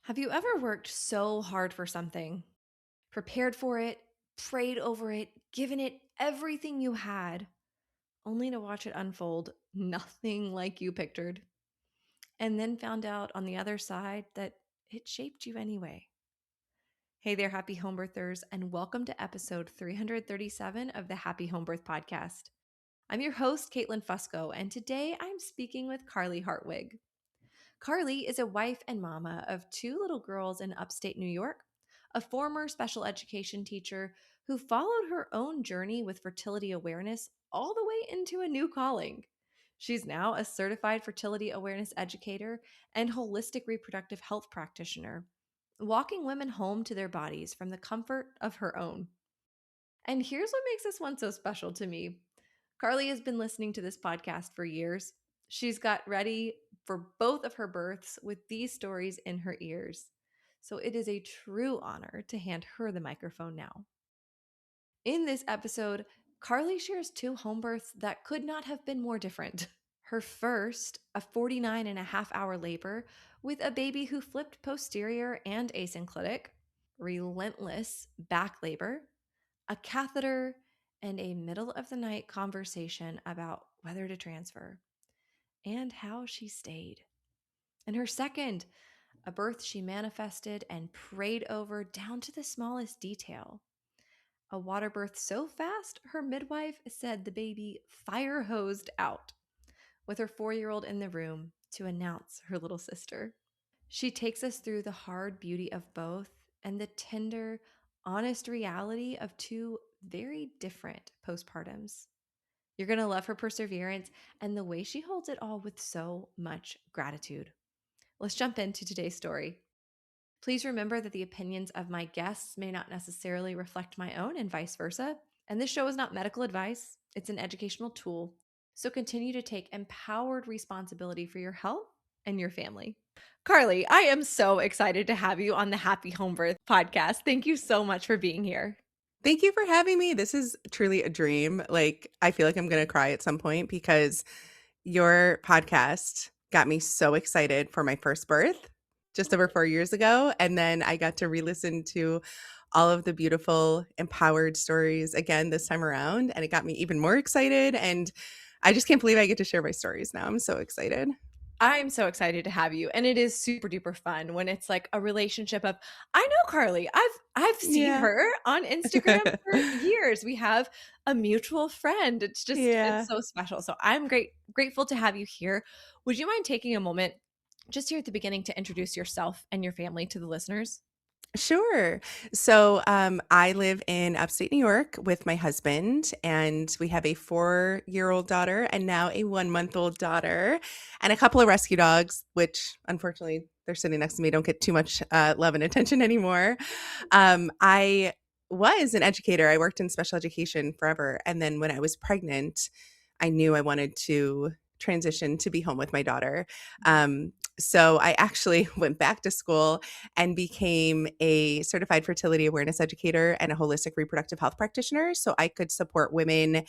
Have you ever worked so hard for something, prepared for it, prayed over it, given it everything you had, only to watch it unfold nothing like you pictured, and then found out on the other side that it shaped you anyway? Hey there, happy homebirthers, and welcome to episode 337 of the Happy Homebirth Podcast. I'm your host, Caitlin Fusco, and today I'm speaking with Carly Hartwig. Carly is a wife and mama of two little girls in upstate New York, a former special education teacher who followed her own journey with fertility awareness all the way into a new calling. She's now a certified fertility awareness educator and holistic reproductive health practitioner, walking women home to their bodies from the comfort of her own. And here's what makes this one so special to me. Carly has been listening to this podcast for years. She's got ready for both of her births with these stories in her ears. So it is a true honor to hand her the microphone now. In this episode, Carly shares two home births that could not have been more different. Her first, a 49 and a half hour labor with a baby who flipped posterior and asynclitic, relentless back labor, a catheter, and a middle of the night conversation about whether to transfer and how she stayed. And her second, a birth she manifested and prayed over down to the smallest detail. A water birth so fast, her midwife said the baby fire hosed out, with her 4-year-old in the room to announce her little sister. She takes us through the hard beauty of both and the tender, honest reality of two very different postpartums. You're going to love her perseverance and the way she holds it all with so much gratitude. Let's jump into today's story. Please remember that the opinions of my guests may not necessarily reflect my own and vice versa. And this show is not medical advice, it's an educational tool. So continue to take empowered responsibility for your health and your family. Carly, I am so excited to have you on the Happy Home Birth podcast. Thank you so much for being here. Thank you for having me. This is truly a dream. I feel like I'm going to cry at some point because your podcast got me so excited for my first birth just over 4 years ago. And then I got to re-listen to all of the beautiful, empowered stories again this time around. And it got me even more excited. And I just can't believe I get to share my stories now. I'm so excited. I'm so excited to have you, and it is super duper fun when it's like a relationship of I know Carly. I've seen Yeah. her on Instagram for years. We have a mutual friend. It's Yeah. so special. So I'm grateful to have you here. Would you mind taking a moment just here at the beginning to introduce yourself and your family to the listeners? Sure. So I live in upstate New York with my husband, and we have a 4-year-old daughter and now a 1-month-old daughter, and a couple of rescue dogs, which unfortunately they're sitting next to me, don't get too much love and attention anymore. I was an educator. I worked in special education forever. And then when I was pregnant, I knew I wanted to transition to be home with my daughter. So I actually went back to school and became a certified fertility awareness educator and a holistic reproductive health practitioner. So I could support women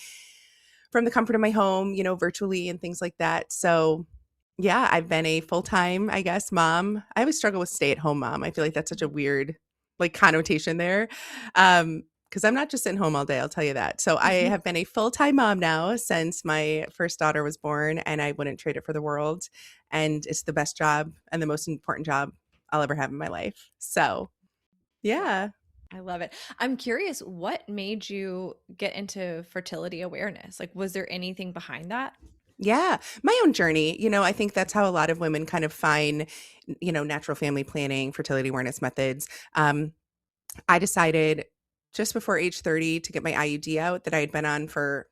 from the comfort of my home, virtually and things like that. So yeah, I've been a full-time, I guess, mom. I always struggle with stay-at-home mom. I feel like that's such a weird connotation there. Because I'm not just sitting home all day, I'll tell you that. So I have been a full-time mom now since my first daughter was born, and I wouldn't trade it for the world. And it's the best job and the most important job I'll ever have in my life. So yeah. I love it. I'm curious, what made you get into fertility awareness? Like, was there anything behind that? Yeah, my own journey. I think that's how a lot of women kind of find, natural family planning, fertility awareness methods. I decided just before age 30 to get my IUD out that I had been on for,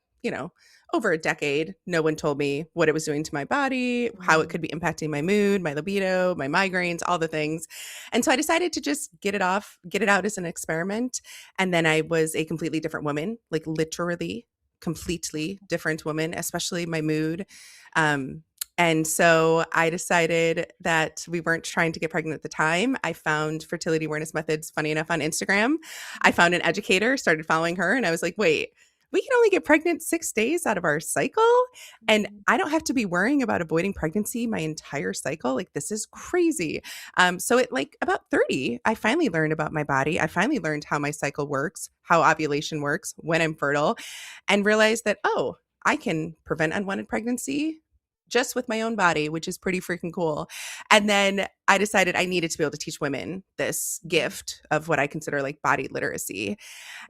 over a decade. No one told me what it was doing to my body, how it could be impacting my mood, my libido, my migraines, all the things. And so I decided to just get it out as an experiment. And then I was a completely different woman, like literally completely different woman, especially my mood. And so I decided that we weren't trying to get pregnant at the time. I found fertility awareness methods, funny enough, on Instagram. I found an educator, started following her, and I was like, wait, we can only get pregnant 6 days out of our cycle. And Mhm. I don't have to be worrying about avoiding pregnancy my entire cycle. Like, this is crazy. So at like about 30, I finally learned about my body. I finally learned how my cycle works, how ovulation works, when I'm fertile, and realized that, oh, I can prevent unwanted pregnancy just with my own body, which is pretty freaking cool. And then I decided I needed to be able to teach women this Mhm. gift of what I consider like body literacy. Mhm.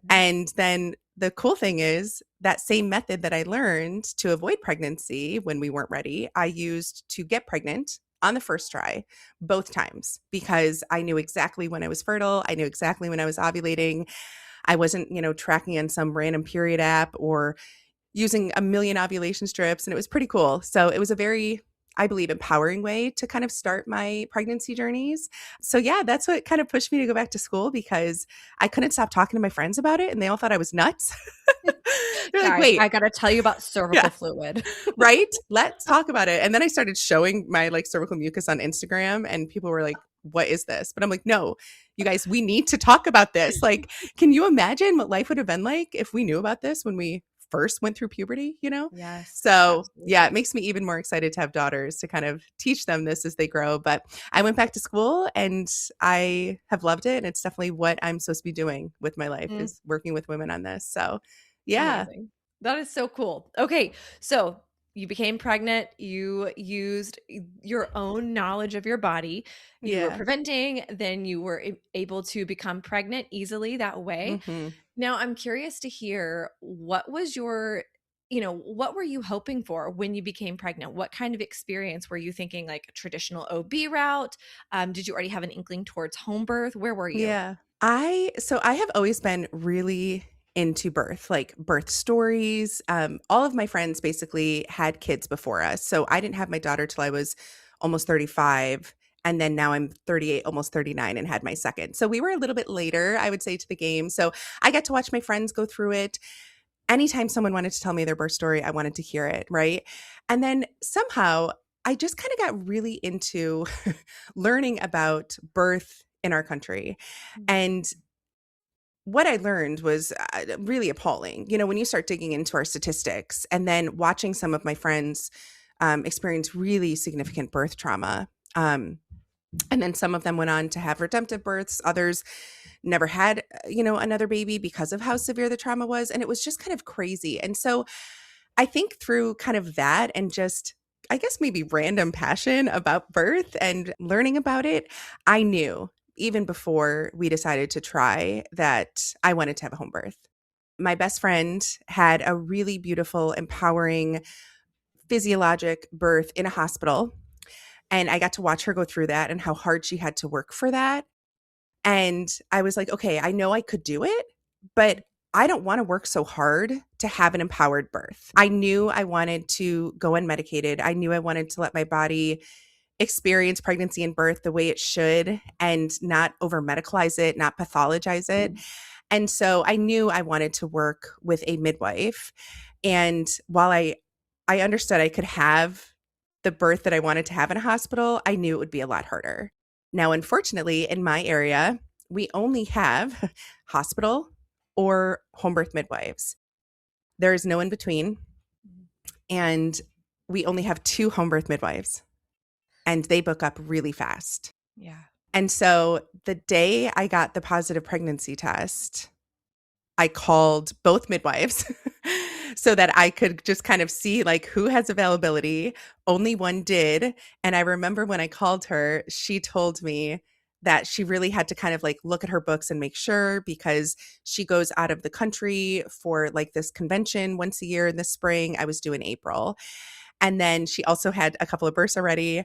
And then the cool thing is that same method that I learned to avoid pregnancy when we weren't ready, I used to get pregnant on the first try, both times, because I knew exactly when I was fertile. I knew exactly when I was ovulating. I wasn't, tracking on some random period app or using a million ovulation strips. And it was pretty cool. So it was a very, I believe, empowering way to kind of start my pregnancy journeys. So yeah, that's what kind of pushed me to go back to school, because I couldn't stop talking to my friends about it and they all thought I was nuts. They're like, Guys, wait, I gotta tell you about cervical yeah, fluid. right? Let's talk about it. And then I started showing my like cervical mucus on Instagram and people were like, what is this? But I'm like, no, you guys, we need to talk about this. Like, can you imagine what life would have been like if we knew about this when we first went through puberty? Yes, So yeah, it absolutely. makes me even more excited to have daughters to kind of teach them this as they grow. But I went back to school and I have loved it. And it's definitely what I'm supposed to be doing with my life, Mm, is working with women on this. So yeah. amazing. That is so cool. Okay, so you became pregnant, you used your own knowledge of your body, you were Yeah. preventing, then you were able to become pregnant easily that way. Hmm. Now, I'm curious to hear what was what were you hoping for when you became pregnant? What kind of experience were you thinking, like a traditional OB route? Did you already have an inkling towards home birth? Where were you? Yeah. I have always been really into birth, like birth stories. All of my friends basically had kids before us. So I didn't have my daughter till I was almost 35. And then now I'm 38, almost 39, and had my second. So we were a little bit later, I would say, to the game. So I got to watch my friends go through it. Anytime someone wanted to tell me their birth story, I wanted to hear it. Right. And then somehow I just kind of got really into learning about birth in our country. Mhm. And what I learned was really appalling. When you start digging into our statistics and then watching some of my friends experience really significant birth trauma. And then some of them went on to have redemptive births. Others never had, another baby because of how severe the trauma was. And it was just kind of crazy. And so I think through kind of that and just, I guess, maybe random passion about birth and learning about it, I knew even before we decided to try that I wanted to have a home birth. My best friend had a really beautiful, empowering physiologic birth in a hospital. And I got to watch her go through that and how hard she had to work for that. And I was like, okay, I know I could do it, but I don't want to work so hard to have an empowered birth. I knew I wanted to go unmedicated. I knew I wanted to let my body experience pregnancy and birth the way it should and not over medicalize it, not pathologize it. And so I knew I wanted to work with a midwife. And while I understood I could have the birth that I wanted to have in a hospital, I knew it would be a lot harder. Now, unfortunately, in my area, we only have hospital or home birth midwives. There is no in between. Mhm. And we only have two home birth midwives, and they book up really fast. Yeah. And so the day I got the positive pregnancy test, I called both midwives so that I could just kind of see like who has availability. Only one did. And I remember when I called her, she told me that she really had to kind of like look at her books and make sure, because she goes out of the country for like this convention once a year in the spring. I was due in April. And then she also had a couple of births already.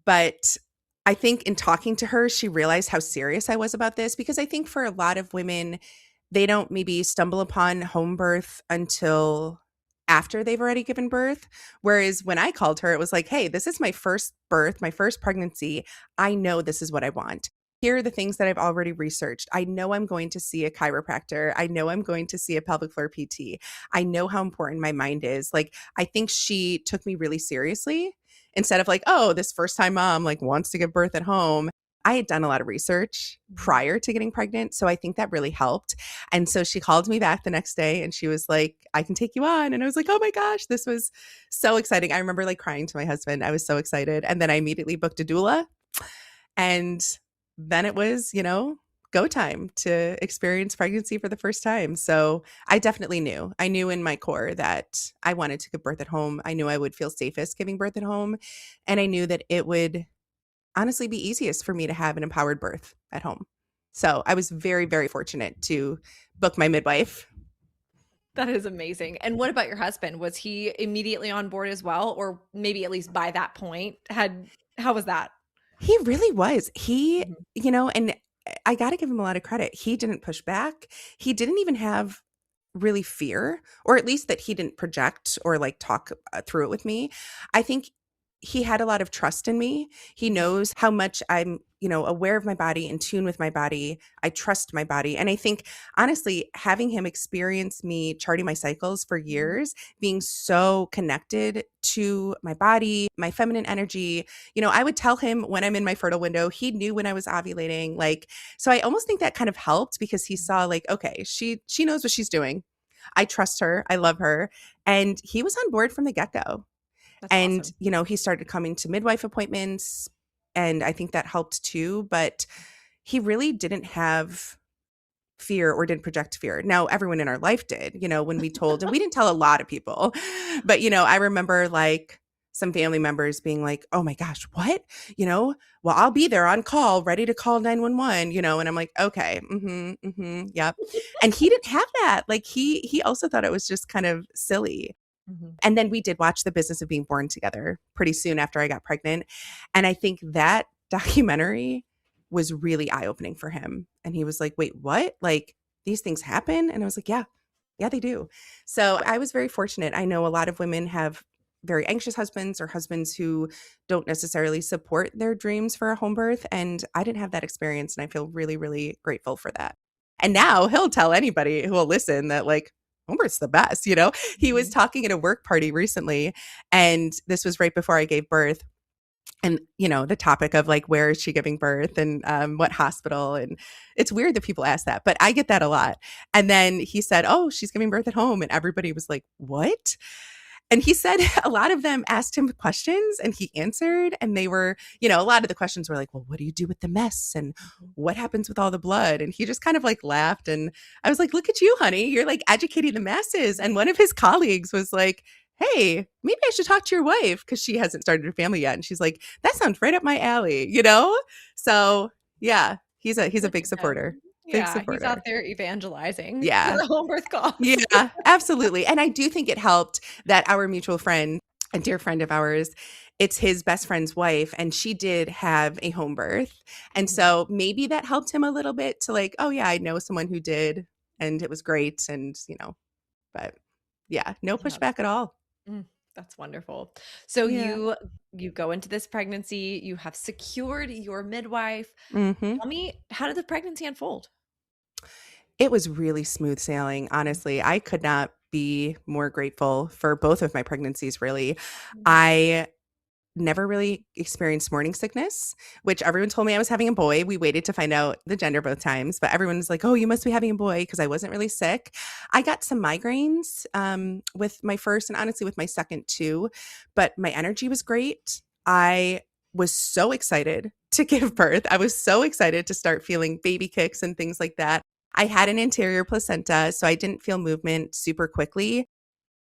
But I think in talking to her, she realized how serious I was about this, because I think for a lot of women, they don't maybe stumble upon home birth until after they've already given birth. Whereas when I called her, it was like, hey, this is my first birth, my first pregnancy. I know this is what I want. Here are the things that I've already researched. I know I'm going to see a chiropractor. I know I'm going to see a pelvic floor PT. I know how important my mind is. Like, I think she took me really seriously instead of like, oh, this first time mom like wants to give birth at home. I had done a lot of research Mhm. prior to getting pregnant, so I think that really helped. And so she called me back the next day and she was like, "I can take you on." And I was like, "Oh my gosh, this was so exciting." I remember like crying to my husband. I was so excited. And then I immediately booked a doula, and then it was, go time to experience pregnancy for the first time. So I definitely knew. I knew in my core that I wanted to give birth at home. I knew I would feel safest giving birth at home. And I knew that it would honestly be easiest for me to have an empowered birth at home. So I was very, very fortunate to book my midwife. That is amazing. And what about your husband? Was he immediately on board as well, or maybe at least by that point had how was that? He really was. Mhm. And I got to give him a lot of credit. He didn't push back. He didn't even have really fear, or at least that he didn't project or like talk through it with me. I think he had a lot of trust in me. He Mhm. knows how much I'm, aware of my body, in tune with my body. I trust my body. And I think honestly, having him experience me charting my cycles for Mhm. years, being so connected to my body, my feminine energy, I would tell him when I'm in my fertile window. He knew when I was ovulating. Like, so I almost think that kind of helped because he saw like, okay, she knows what she's doing. I trust her. I love her. And he was on board from the get-go. That's And, awesome. he started coming to midwife appointments, and I think that helped too, but he really didn't have fear or didn't project fear. Now, everyone in our life did, when we told, and we didn't tell a lot of people, but, I remember like some family members being like, "Oh my gosh, what? You know, well, I'll be there on call, ready to call 911, and I'm like, "Okay, yep." And he didn't have that. Like he also thought it was just kind of silly. Mhm. And then we did watch The Business of Being Born together pretty soon after I got pregnant. And I think that documentary was really eye opening for him. And he was like, "Wait, what? Like these things happen?" And I was like, "Yeah, yeah, they do." So I was very fortunate. I know a lot of women have very anxious husbands or husbands who don't necessarily support their dreams for a home birth. And I didn't have that experience. And I feel really, really grateful for that. And now he'll tell anybody who will listen that, like, home birth's the best, he was Mhm. talking at a work party recently, and this was right before I gave birth. And, the topic of like, where is she giving birth and what hospital? And it's weird that people ask that, but I get that a lot. And then he said, "Oh, she's giving birth at home." And everybody was like, "What?" And he said a lot of them asked him questions and he answered. And they were, a lot of the questions were like, "Well, what do you do with the mess? And Mhm. what happens with all the blood?" And he just kind of like laughed. And I was like, "Look at you, honey. You're like educating the masses." And one of his colleagues was like, "Hey, maybe I should talk to your wife," because she hasn't started a family yet. And she's like, "That sounds right up my alley?" So yeah, he's a Look big at supporter. him. Big Yeah, he's out supporter. there evangelizing for Yeah. a home birth cause. Yeah, absolutely. And I do think it helped that our mutual friend, a dear friend of ours, it's his best friend's wife, and she did have a home birth. And Mhm. so maybe that helped him a little bit to like, "Oh, yeah, I know someone who did, and it was great." And, but yeah, no Yeah. pushback at all. Mm, that's wonderful. So Yeah. you go into this pregnancy, you have secured your midwife. Hmm. Tell me, how did the pregnancy unfold? It was really smooth sailing, honestly. I could not be more grateful for both of my pregnancies, really. Mhm. I never really experienced morning sickness, which everyone told me I was having a boy. We waited to find out the gender both times, but everyone was like, "Oh, you must be having a boy," because I wasn't really sick. I got some migraines with my first and honestly with my second too, but my energy was great. I was so excited to give birth. I was so excited to start feeling baby kicks and things like that. I had an anterior placenta, so I didn't feel movement super quickly,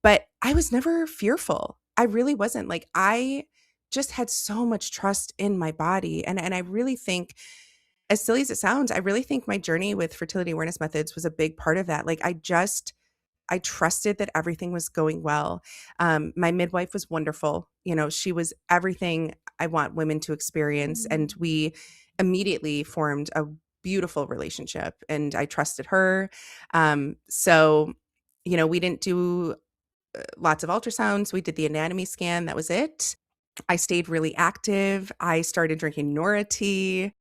but I was never fearful. I really wasn't. Like, I just had so much trust in my body, and I really think, as silly as it sounds, I really think my journey with fertility awareness methods was a big part of that. Like, I trusted that everything was going well. My midwife was wonderful. She was everything I want women to experience, and Mhm. we immediately formed a beautiful relationship, and I trusted her. So, we didn't do lots of ultrasounds. We did the anatomy scan. That was it. I stayed really active. I started drinking Nora tea.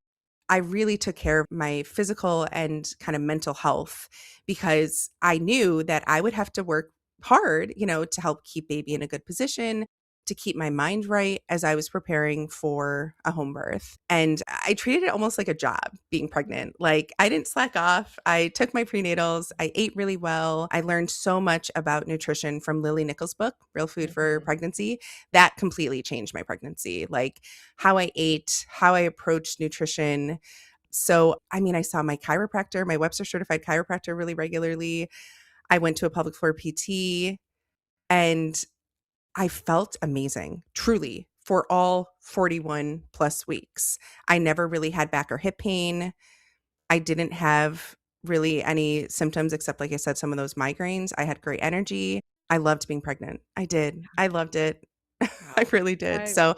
I really took care of my physical and kind of mental health because I knew that I would have to work hard, to help keep baby in a good position, to keep my mind right as I was preparing for a home birth. And I treated it almost like a job being pregnant. Like I didn't slack off. I took my prenatals. I ate really well. I learned so much about nutrition from Lily Nichols' book, Real Food for Mhm. Pregnancy. That completely changed my pregnancy. Like how I ate, how I approached nutrition. So, I mean, I saw my chiropractor, my Webster certified chiropractor really regularly. I went to a pelvic floor PT and I felt amazing, truly, for all 41 plus weeks. I never really had back or hip pain. I didn't have really any symptoms except, like I said, some of those migraines. I had great energy. I loved being pregnant. I did. I loved it. I Wow. really did. I So,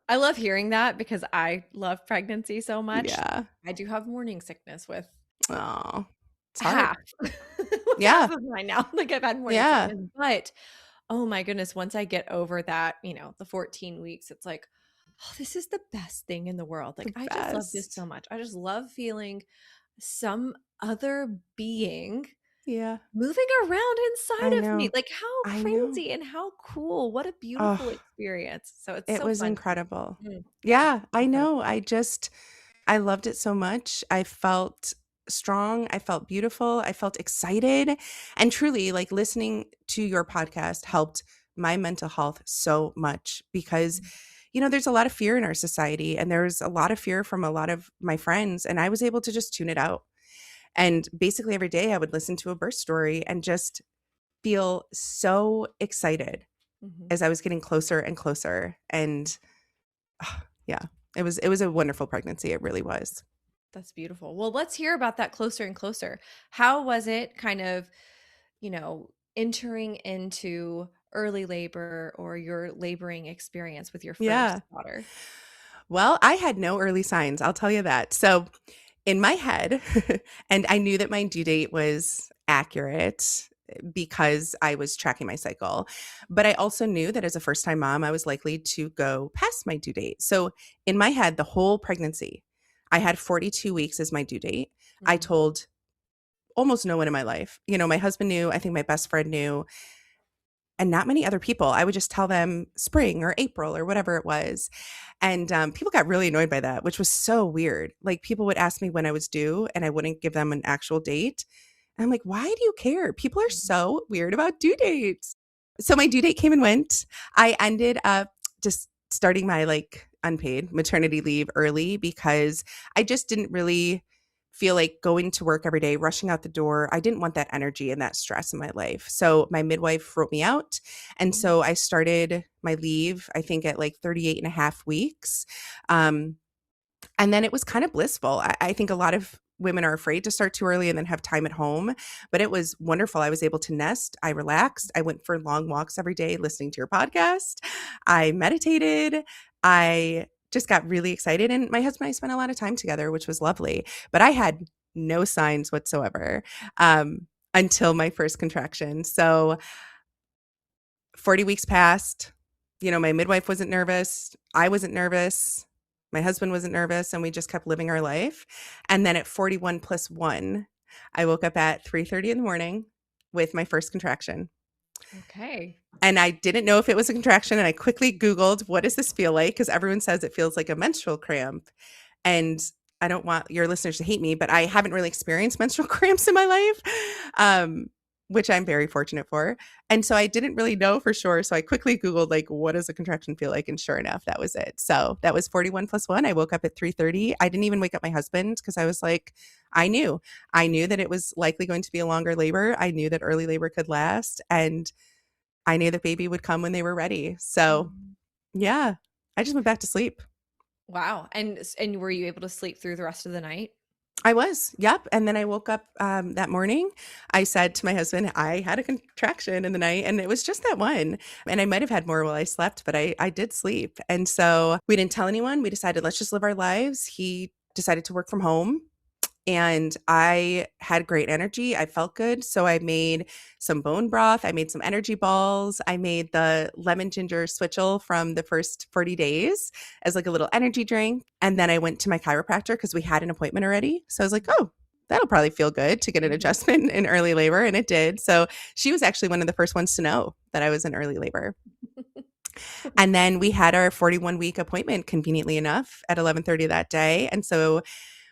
I love hearing that because I love pregnancy so much. yeah. I do have morning sickness with Oh, it's hard. half with half Yeah. of mine now. Like I've had morning Yeah. sickness, but oh my goodness, once I get over that, the 14 weeks, it's like, oh, this is the best thing in the world. Like The I just love this best. so much. I just love feeling some other being Yeah. moving around I inside of me. know. Like how I know. crazy and how cool. What a beautiful Oh, experience. So it's it so was fun. incredible. Yeah, Yeah, I incredible. know. I loved it so much. I felt strong. I felt beautiful. I felt excited. And truly, like listening to your podcast helped my mental health so much because, there's a lot of fear in our society and there's a lot of fear from a lot of my friends. And I was able to just tune it out. And basically every day I would listen to a birth story and just feel so excited Mhm. as I was getting closer and closer. And yeah, it was a wonderful pregnancy. It really was. That's beautiful. Well, let's hear about that closer and closer. How was it kind of, entering into early labor or your laboring experience with your Yeah. first daughter? Well, I had no early signs, I'll tell you that. So, in my head, and I knew that my due date was accurate because I was tracking my cycle, but I also knew that as a first time mom, I was likely to go past my due date. So, in my head, the whole pregnancy, I had 42 weeks as my due date. I Mhm. told almost no one in my life. My husband knew, I think my best friend knew, and not many other people. I would just tell them spring or April or whatever it was. And people got really annoyed by that, which was so weird. Like people would ask me when I was due and I wouldn't give them an actual date. And I'm like, why do you care? People are Mhm. so weird about due dates. So my due date came and went. I ended up just starting my like unpaid maternity leave early because I just didn't really feel like going to work every day, rushing out the door. I didn't want that energy and that stress in my life. So my midwife wrote me out. And Mhm. so I started my leave, I think at like 38 and a half weeks. Um, and then it was kind of blissful. I think a lot of women are afraid to start too early and then have time at home, but it was wonderful. I was able to nest. I relaxed. I went for long walks every day listening to your podcast. I meditated. I just got really excited. And my husband and I spent a lot of time together, which was lovely. But I had no signs whatsoever until my first contraction. So 40 weeks passed. My midwife wasn't nervous. I wasn't nervous. My husband wasn't nervous. And we just kept living our life. And then at 41 plus one, I woke up at 3:30 in the morning with my first contraction. Okay. And I didn't know if it was a contraction. And I quickly Googled, what does this feel like? Because everyone says it feels like a menstrual cramp. And I don't want your listeners to hate me, but I haven't really experienced menstrual cramps in my life, which I'm very fortunate for. And so I didn't really know for sure. So I quickly Googled, like, what does a contraction feel like? And sure enough, that was it. So that was 41 plus one. I woke up at 3:30. I didn't even wake up my husband because I was like, I knew. I knew that it was likely going to be a longer labor. I knew that early labor could last. And I knew that baby would come when they were ready. So Mhm. yeah, I just went back to sleep. Wow. And were you able to sleep through the rest of the night? I was, yep. And then I woke up that morning. I said to my husband, I had a contraction in the night, and it was just that one. And I might have had more while I slept, but I did sleep. And so we didn't tell anyone. We decided, let's just live our lives. He decided to work from home. And I had great energy. I felt good. So I made some bone broth. I made some energy balls. I made the lemon ginger switchel from the first 40 days as like a little energy drink. And then I went to my chiropractor because we had an appointment already. So I was like, oh, that'll probably feel good to get an Mhm. adjustment in early labor. And it did. So she was actually one of the first ones to know that I was in early labor. And then we had our 41-week appointment conveniently enough at 11:30 that day. And so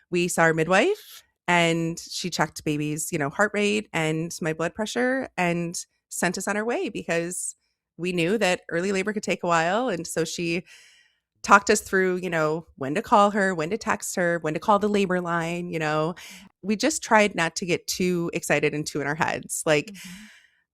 we saw our midwife and she checked baby's, heart rate and my blood pressure and sent us on our way because we knew that early labor could take a while. And so she talked us through, when to call her, when to text her, when to call the labor line. We just tried not to get too excited and too in our heads. Like, Mhm.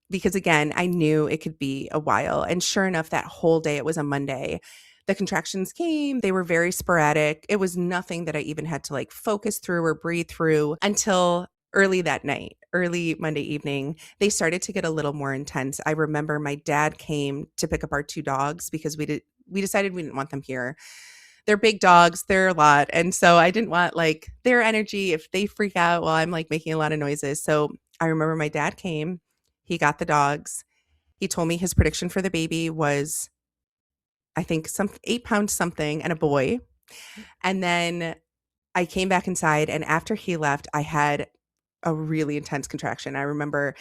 because again, I knew it could be a while. And sure enough, that whole day, it was a Monday. The contractions came, they were very sporadic. It was nothing that I even had to like focus through or breathe through until early that night, early Monday evening. They started to get a little more intense. I remember my dad came to pick up our two dogs because we decided we didn't want them here. They're big dogs, they're a lot. And so I didn't want like their energy if they freak out while I'm like making a lot of noises. So I remember my dad came, he got the dogs. He told me his prediction for the baby was, I think, some 8 pounds something and a boy. And then I came back inside, and after he left, I had a really intense contraction. I remember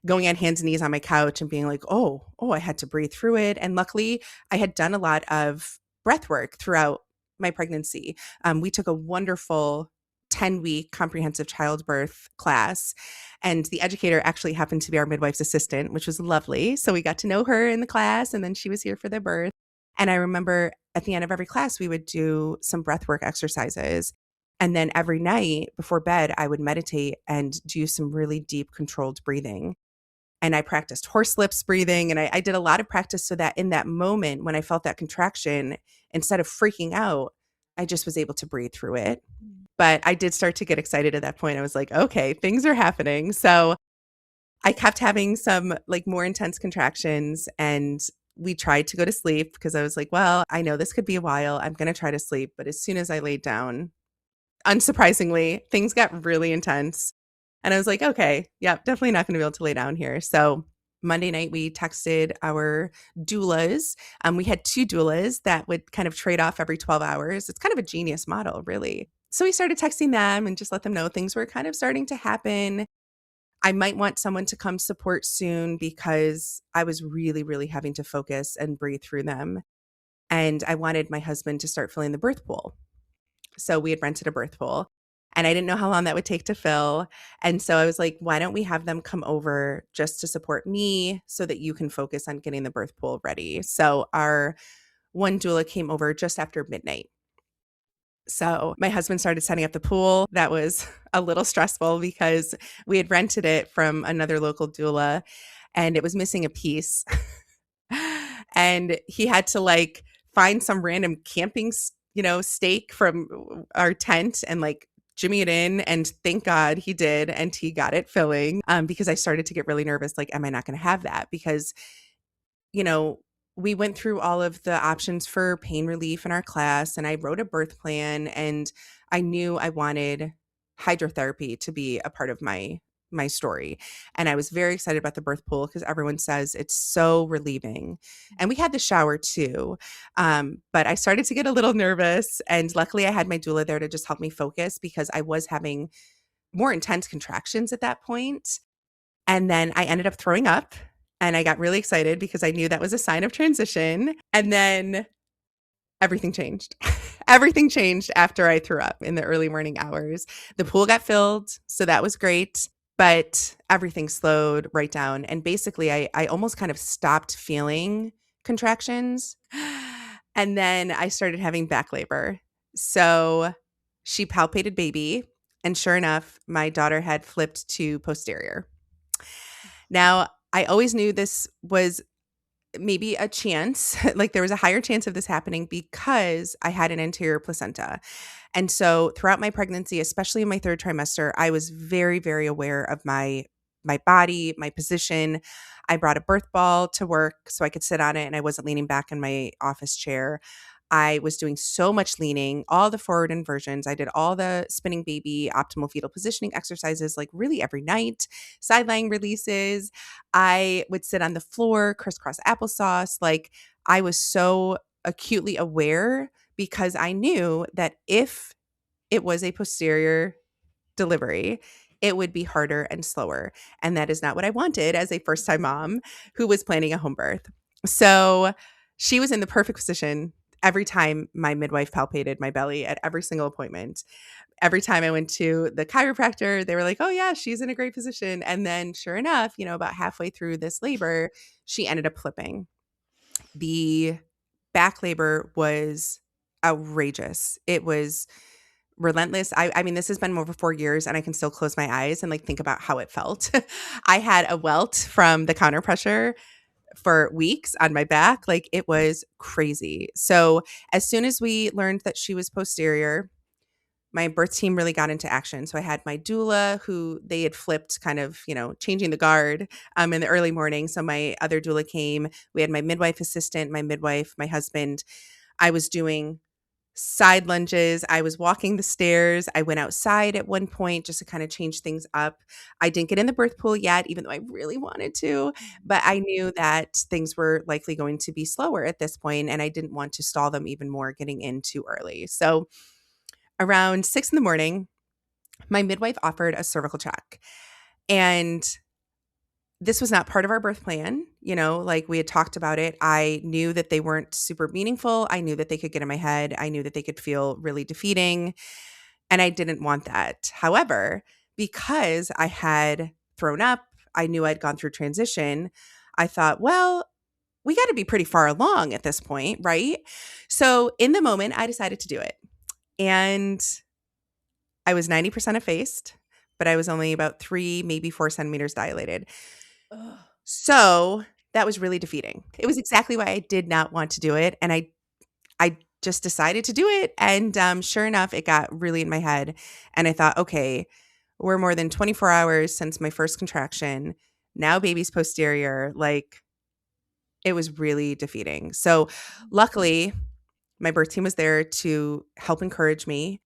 going on hands and knees on my couch and being like, oh, I had to breathe through it. And luckily, I had done a lot of breath work throughout my pregnancy. We took a wonderful 10-week comprehensive childbirth class, and the educator actually happened to be our midwife's assistant, which was lovely. So we got to know her in the class, and then she was here for the birth. And I remember at the end of every class, we would do some breath work exercises. And then every night before bed, I would meditate and do some really deep, controlled breathing. And I practiced horse lips breathing. And I did a lot of practice so that in that moment, when I felt that contraction, instead of freaking out, I just was able to breathe through it. But I did start to get excited at that point. I was like, okay, things are happening. So I kept having some like more intense contractions, and we tried to go to sleep because I was like, well, I know this could be a while. I'm going to try to sleep. But as soon as I laid down, unsurprisingly, things got really intense. And I was like, okay, yeah, definitely not going to be able to lay down here. So Monday night, we texted our doulas. We had two doulas that would kind of trade off every 12 hours. It's kind of a genius model, really. So we started texting them and just let them know things were kind of starting to happen. I might want someone to come support soon because I was really, really having to focus and breathe through them. And I wanted my husband to start filling the birth pool. So we had rented a birth pool, and I didn't know how long that would take to fill. And so I was like, why don't we have them come over just to support me so that you can focus on getting the birth pool ready? So our one doula came over just after midnight. So my husband started setting up the pool. That was a little stressful because we had rented it from another local doula and it was missing a piece. And he had to like find some random camping, stake from our tent and like jimmy it in. And thank God he did. And he got it filling because I started to get really nervous. Like, am I not going to have that? Because you know, we went through all of the options for pain relief in our class, and I wrote a birth plan, and I knew I wanted hydrotherapy to be a part of my story. And I was very excited about the birth pool because everyone says it's so relieving. And we had the shower too. But I started to get a little nervous. And luckily, I had my doula there to just help me focus because I was having more intense contractions at that point. And then I ended up throwing up and I got really excited because I knew that was a sign of transition. And then everything changed. Everything changed after I threw up in the early morning hours. The pool got filled, so that was great, but everything slowed right down. And basically, I almost kind of stopped feeling contractions. And then I started having back labor. So she palpated baby, and sure enough, my daughter had flipped to posterior. Now, I always knew this was maybe a chance, like there was a higher chance of this happening because I had an anterior placenta. And so throughout my pregnancy, especially in my third trimester, I was very, very aware of my body, my position. I brought a birth ball to work so I could sit on it and I wasn't leaning back in my office chair. I was doing so much leaning, all the forward inversions. I did all the spinning baby, optimal fetal positioning exercises like really every night, side lying releases. I would sit on the floor, crisscross applesauce. Like I was so acutely aware because I knew that if it was a posterior delivery, it would be harder and slower. And that is not what I wanted as a first time mom who was planning a home birth. So She was in the perfect position every time my midwife palpated my belly at every single appointment. Every time I went to the chiropractor, they were like, "Oh yeah, she's in a great position." And then sure enough, about halfway through this labor, she ended up flipping. The back labor was outrageous. It was relentless. I mean, this has been over 4 years and I can still close my eyes and like think about how it felt. I had a welt from the counter pressure for weeks on my back. Like it was crazy. So as soon as we learned that she was posterior, my birth team really got into action. So I had my doula who they had flipped kind of, changing the guard in the early morning. So my other doula came. We had my midwife assistant, my midwife, my husband. I was doing side lunges. I was walking the stairs. I went outside at one point just to kind of change things up. I didn't get in the birth pool yet, even though I really wanted to, but I knew that things were likely going to be slower at this point, and I didn't want to stall them even more getting in too early. So around 6 in the morning, my midwife offered a cervical check. And this was not part of our birth plan. Like we had talked about it. I knew that they weren't super meaningful. I knew that they could get in my head. I knew that they could feel really defeating. And I didn't want that. However, because I had thrown up, I knew I'd gone through transition. I thought, well, we got to be pretty far along at this point, right? So in the moment, I decided to do it. And I was 90% effaced, but I was only about 3, maybe 4 centimeters dilated. Ugh. So that was really defeating. It was exactly why I did not want to do it. And I just decided to do it. And sure enough, it got really in my head. And I thought, okay, we're more than 24 hours since my first contraction. Now baby's posterior. Like it was really defeating. So luckily, my birth team was there to help encourage me.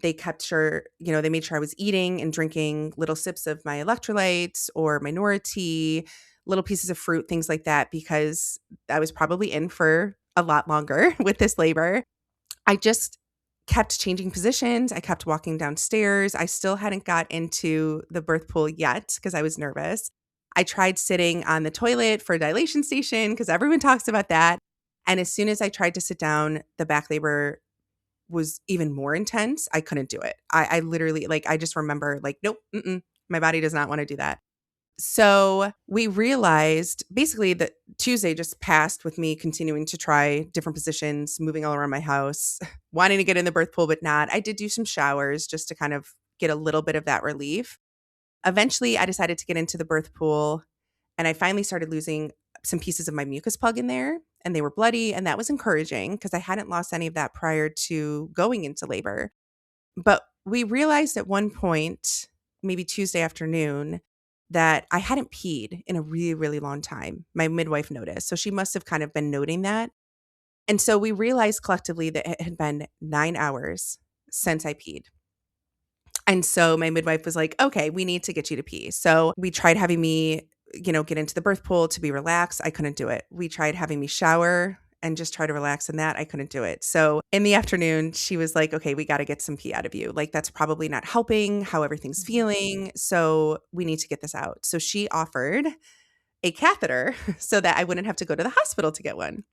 They kept sure, they made sure I was eating and drinking little sips of my electrolytes or my Nora tea, little pieces of fruit, things like that, because I was probably in for a lot longer with this labor. I just kept changing positions. I kept walking downstairs. I still hadn't got into the birth pool yet because I was nervous. I tried sitting on the toilet for a dilation station because everyone talks about that. And as soon as I tried to sit down, the back labor was even more intense. I couldn't do it. I literally, like, I just remember, like, nope, my body does not want to do that. So we realized basically that Tuesday just passed with me continuing to try different positions, moving all around my house, wanting to get in the birth pool, but not. I did do some showers just to kind of get a little bit of that relief. Eventually, I decided to get into the birth pool, and I finally started losing some pieces of my mucus plug in there, and they were bloody. And that was encouraging because I hadn't lost any of that prior to going into labor. But we realized at one point, maybe Tuesday afternoon, that I hadn't peed in a really, really long time. My midwife noticed. So she must have kind of been noting that. And so we realized collectively that it had been 9 hours since I peed. And so my midwife was like, okay, we need to get you to pee. So we tried having me, get into the birth pool to be relaxed. I couldn't do it. We tried having me shower and just try to relax in that. I couldn't do it. So in the afternoon, she was like, okay, we got to get some pee out of you. Like that's probably not helping how everything's feeling. So we need to get this out. So she offered a catheter so that I wouldn't have to go to the hospital to get one.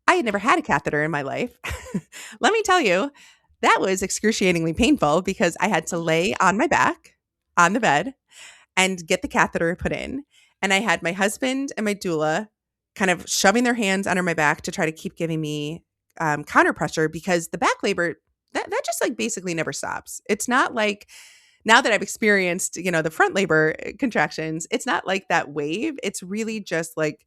I had never had a catheter in my life. Let me tell you, that was excruciatingly painful because I had to lay on my back on the bed and get the catheter put in. And I had my husband and my doula kind of shoving their hands under my back to try to keep giving me counter pressure because the back labor, that just like basically never stops. It's not like now that I've experienced, the front labor contractions, it's not like that wave. It's really just like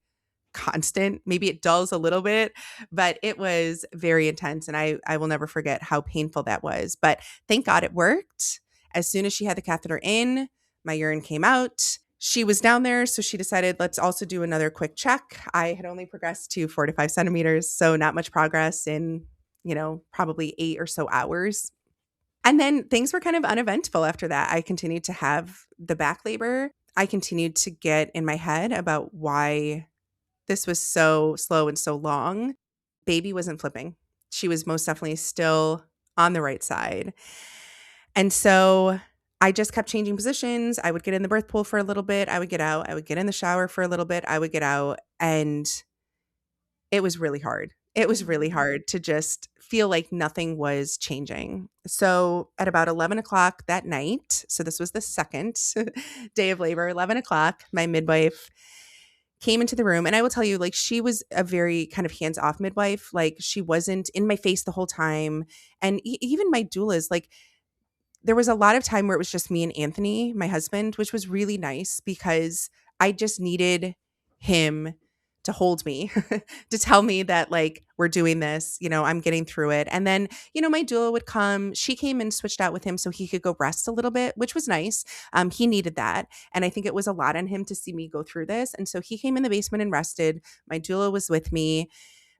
constant. Maybe it dulls a little bit, but it was very intense. And I will never forget how painful that was. But thank God it worked. As soon as she had the catheter in, my urine came out. She was down there. So she decided, let's also do another quick check. I had only progressed to 4 to 5 centimeters. So not much progress in, probably 8 or so hours. And then things were kind of uneventful after that. I continued to have the back labor. I continued to get in my head about why this was so slow and so long. Baby wasn't flipping. She was most definitely still on the right side. And so I just kept changing positions. I would get in the birth pool for a little bit. I would get out. I would get in the shower for a little bit. I would get out. And It was really hard. It was really Mhm. hard to just feel like nothing was changing. So at about 11 o'clock that night, so this was the second day of labor, 11 o'clock, my midwife came into the room. And I will tell you, like, she was a very kind of hands off midwife. Like, she wasn't in my face the whole time. And even my doulas, like, there was a lot of time where it was just me and Anthony, my husband, which was really nice because I just needed him to hold me, to tell me that, like, we're doing this, I'm getting through it. And then, my doula would come. She came and switched out with him so he could go rest a little bit, which was nice. He needed that. And I think it was a lot on him to see me go through this. And so he came in the basement and rested. My doula was with me.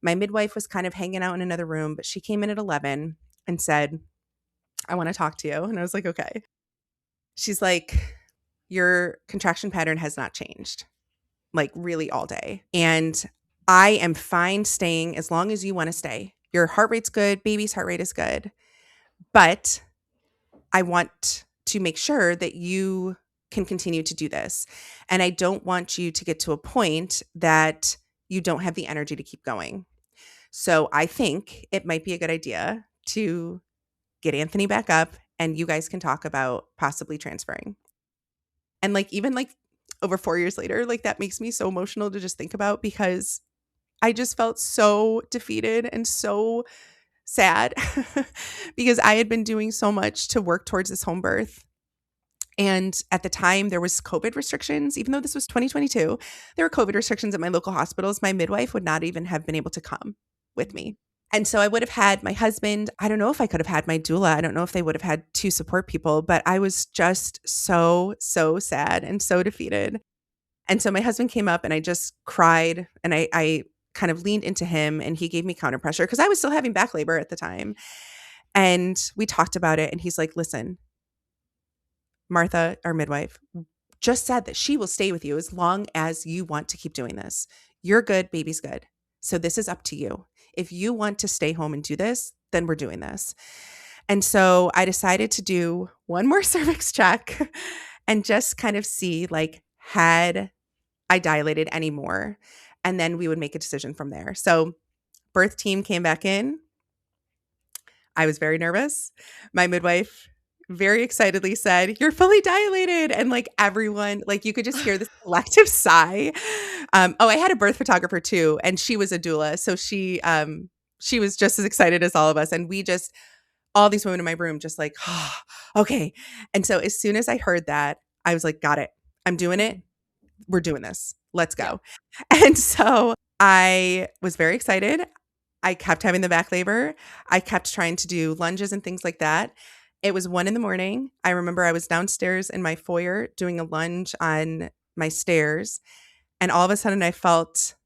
My midwife was kind of hanging out in another room, but she came in at 11 and said, I want to talk to you. And I was like, okay. She's like, your contraction pattern has not changed, like, really all day. And I am fine staying as long as you want to stay. Your heart rate's good. Baby's heart rate is good. But I want to make sure that you can continue to do this. And I don't want you to get to a point that you don't have the energy to keep going. So I think it might be a good idea to get Anthony back up and you guys can talk about possibly transferring. And, like, even, like, over 4 years later, like, that makes me so emotional to just think about because I just felt so defeated and so sad because I had been doing so much to work towards this home birth. And at the time, there was COVID restrictions. Even though this was 2022, there were COVID restrictions at my local hospitals. My midwife would not even have been able to come with me. And so I would have had my husband. I don't know if I could have had my doula. I don't know if they would have had two support people, but I was just so, so sad and so defeated. And so my husband came up and I just cried and I kind of leaned into him and he gave me counter pressure because I was still having back labor at the time. And we talked about it and he's like, listen, Martha, our midwife, just said that she will stay with you as long as you want to keep doing this. You're good, baby's good. So this is up to you. If you want to stay home and do this, then we're doing this. And so I decided to do one more cervix check and just kind of see, like, had I dilated anymore. And then we would make a decision from there. So birth team came back in. I was very nervous. My midwife very excitedly said, "You're fully dilated." And, like, everyone, like, you could just hear this collective sigh. I had a birth photographer too, and she was a doula. So she was just as excited as all of us. And we just, all these women in my room, just like, oh, okay. And so as soon as I heard that, I was like, got it. I'm doing it. We're doing this. Let's Yeah. go. And so I was very excited. I kept having the back labor. I kept trying to do lunges and things like that. It was 1 a.m. I remember I was downstairs in my foyer doing a lunge on my stairs. And all of a sudden I felt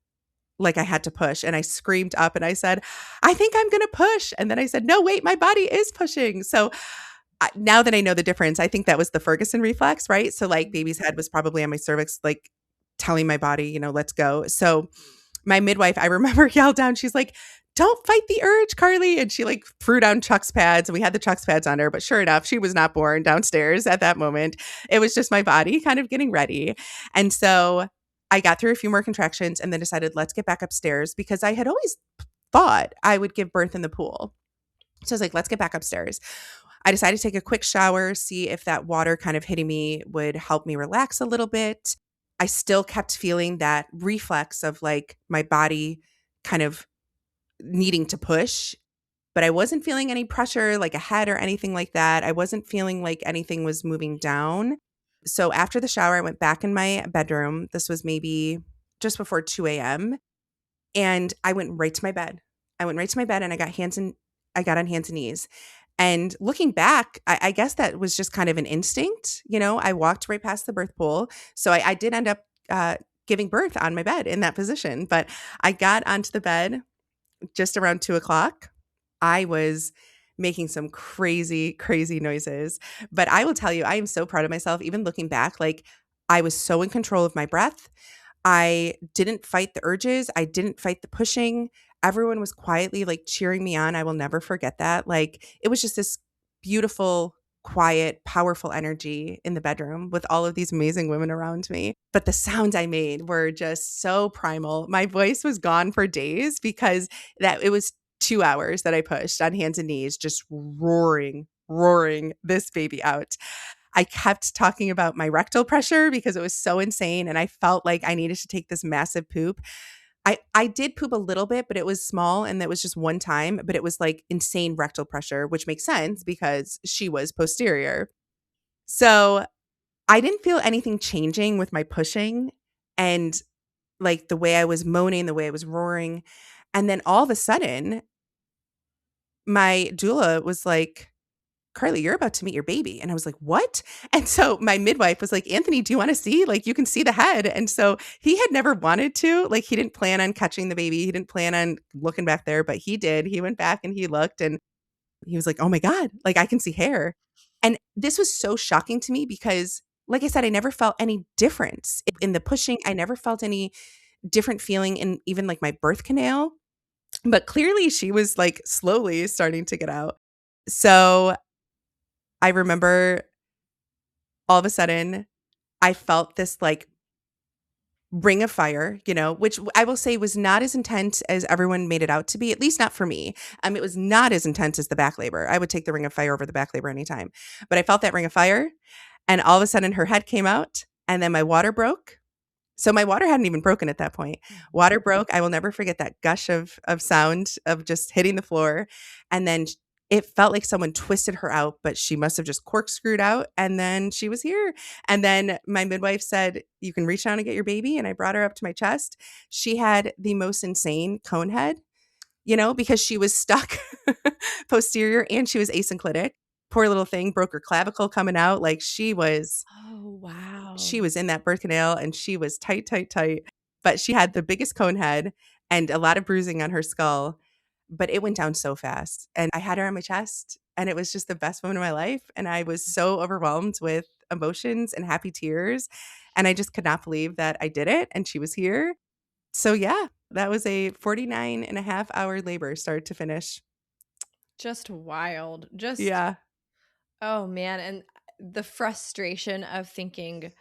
like I had to push. And I screamed up and I said, I think I'm going to push. And then I said, no, wait, my body is pushing. So now that I know the difference, I think that was the Ferguson reflex, right? So, like, baby's head was probably on my cervix, like, telling my body, let's go. So my midwife, I remember, yelled down, she's like, don't fight the urge, Carly. And she, like, threw down Chuck's pads and we had the Chuck's pads on her. But sure enough, she was not born downstairs at that moment. It was just my body kind of getting ready. And so I got through a few more contractions and then decided, let's get back upstairs because I had always thought I would give birth in the pool. So I was like, let's get back upstairs. I decided to take a quick shower, see if that water kind of hitting me would help me relax a little bit. I still kept feeling that reflex of, like, my body kind of needing to push, but I wasn't feeling any pressure, like a head or anything like that. I wasn't feeling like anything was moving down. So after the shower, I went back in my bedroom. This was maybe just before 2 a.m. And I went right to my bed. I went right to my bed and I got on hands and knees. And looking back, I guess that was just kind of an instinct. I walked right past the birth pool. So I did end up giving birth on my bed in that position. But I got onto the bed just around 2 o'clock. I was making some crazy, crazy noises. But I will tell you, I am so proud of myself. Even looking back, like, I was so in control of my breath. I didn't fight the urges. I didn't fight the pushing. Everyone was quietly, like, cheering me on. I will never forget that. Like, it was just this beautiful, quiet, powerful energy in the bedroom with all of these amazing women around me. But the sounds I made were just so primal. My voice was gone for days because that it was 2 hours that I pushed on hands and knees, just roaring this baby out. I kept talking about my rectal pressure because it was so insane and I felt like I needed to take this massive poop. I did poop a little bit, but it was small and that was just one time, but it was like insane rectal pressure, which makes sense because she was posterior. So, I didn't feel anything changing with my pushing and like the way I was moaning, the way I was roaring. And then all of a sudden, my doula was like, Carly, you're about to meet your baby. And I was like, what? And so my midwife was like, Anthony, do you want to see? Like, you can see the head. And so he had never wanted to, like, he didn't plan on catching the baby. He didn't plan on looking back there, but he did. He went back and he looked and he was like, oh my God, like, I can see hair. And this was so shocking to me because, like I said, I never felt any difference in the pushing. I never felt any different feeling in even like my birth canal. But clearly she was like slowly starting to get out. So I remember all of a sudden I felt this like ring of fire, you know, which I will say was not as intense as everyone made it out to be, at least not for me. It was not as intense as the back labor. I would take the ring of fire over the back labor anytime. But I felt that ring of fire and all of a sudden her head came out and then my water broke. So my water hadn't even broken at that point. Water broke. I will never forget that gush of sound of just hitting the floor. And then it felt like someone twisted her out, but she must have just corkscrewed out. And then she was here. And then my midwife said, you can reach down and get your baby. And I brought her up to my chest. She had the most insane cone head, you know, because she was stuck posterior and she was asynclitic. Poor little thing broke her clavicle coming out. Like Oh, she wow. was in that birth canal and she was tight, tight, tight. But she had the biggest cone head and a lot of bruising on her skull. But it went down so fast. And I had her on my chest and it was just the best moment of my life. And I was so overwhelmed with emotions and happy tears. And I just could not believe that I did it and she was here. So, yeah, that was a 49.5 hour labor start to finish. Just wild. Just, Yeah. oh man. And the frustration of thinking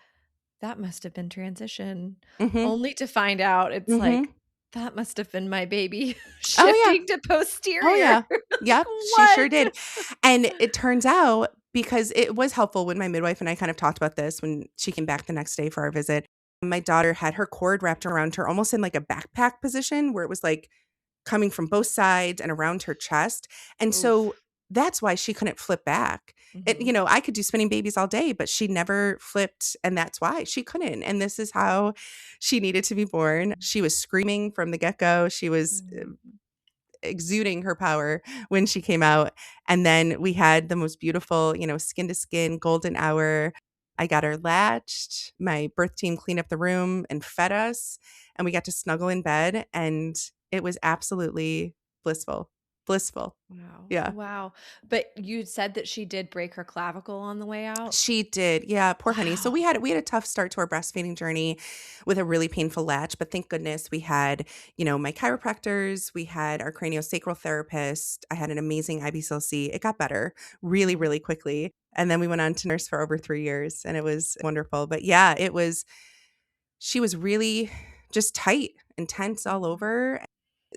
that must have been transition, Hmm. only to find out it's like, Hmm. that must have been my baby Oh, yeah. shifting to Oh, posterior. yeah. Like, Yep, she sure what? did. And it turns out because it was helpful when my midwife and I kind of talked about this when she came back the next day for our visit. My daughter had her cord wrapped around her almost in like a backpack position where it was like coming from both sides and around her chest. And so Oof. that's why she couldn't flip back. Mhm. I could do spinning babies all day, but she never flipped. And that's why she couldn't. And this is how she needed to be born. She was screaming from the get go. She was Mhm. exuding her power when she came out. And then we had the most beautiful, skin to skin golden hour. I got her latched. My birth team cleaned up the room and fed us, and we got to snuggle in bed. And it was absolutely blissful. Blissful. Wow. Yeah. Wow. But you said that she did break her clavicle on the way out? She did. Yeah, poor honey. So Wow. we had a tough start to our breastfeeding journey with a really painful latch, but thank goodness we had, my chiropractors, we had our craniosacral therapist. I had an amazing IBCLC. It got better really, Mhm. really quickly. And then we went on to nurse for over 3 years and it was wonderful. But yeah, she was really just tight and tense all Mhm. over.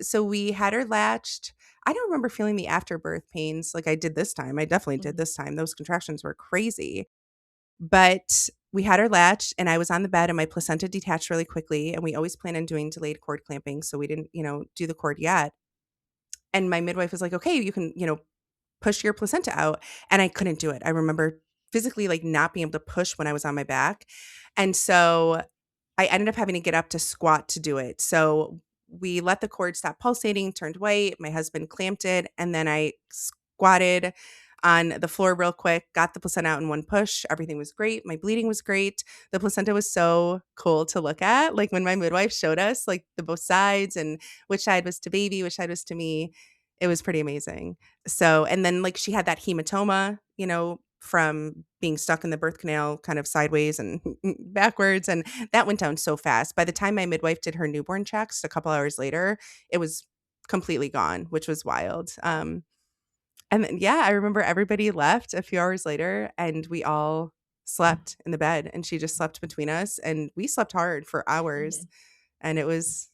So we had her latched. I don't remember feeling the afterbirth pains like I did this time. I definitely did Mhm. this time. Those contractions were crazy. But we had her latched and I was on the bed and my placenta detached really quickly. And we always plan on doing delayed cord clamping. So we didn't, do the cord yet. And my midwife was like, okay, you can, push your placenta out. And I couldn't do it. I remember physically like not being able to push when I was on my back. And so I ended up having to get up to squat to do it. So we let the cord stop pulsating, turned white. My husband clamped it, and then I squatted on the floor real quick, got the placenta out in one push. Everything was great. My bleeding was great. The placenta was so cool to look at. Like when my midwife showed us like the both sides and which side was to baby, which side was to me, it was pretty amazing. So, and then like she had that hematoma, from being stuck in the birth canal kind of sideways and backwards. And that went down so fast. By the time my midwife did her newborn checks a couple hours later, it was completely gone, which was wild. And then, yeah, I remember everybody left a few hours later and we all slept in the bed and she just slept between us and we slept hard for hours Mhm. and it was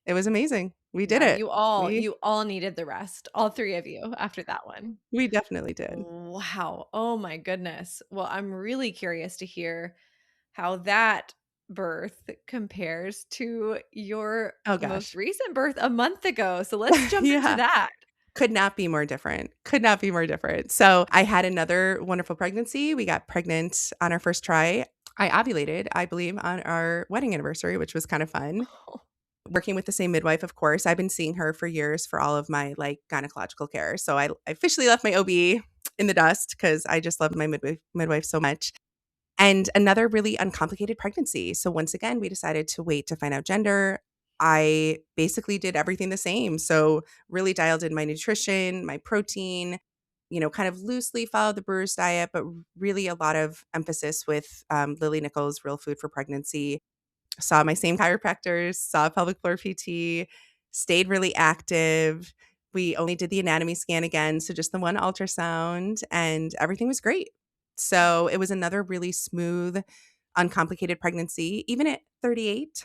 amazing. We did Yeah, it. you all needed the rest, all 3 of you after that one. We definitely did. Wow. Oh my goodness. Well, I'm really curious to hear how that birth compares to your Oh most gosh. recent birth a month ago. So let's jump into Yeah. that. Could not be more different. Could not be more different. So I had another wonderful pregnancy. We got pregnant on our first try. I ovulated, I believe, on our wedding anniversary, which was kind of fun. Working with the same midwife, of course. I've been seeing her for years for all of my like gynecological care. So I officially left my OB in the dust because I just loved my midwife so much. And another really uncomplicated pregnancy. So once again, we decided to wait to find out gender. I basically did everything the same. So really dialed in my nutrition, my protein, kind of loosely followed the brewer's diet, but really a lot of emphasis with Lily Nichols' Real Food for Pregnancy. Saw my same chiropractors, saw a pelvic floor PT, stayed really active. We only did the anatomy scan again, so just the one ultrasound, and everything was great. So it was another really smooth, uncomplicated pregnancy, even at 38.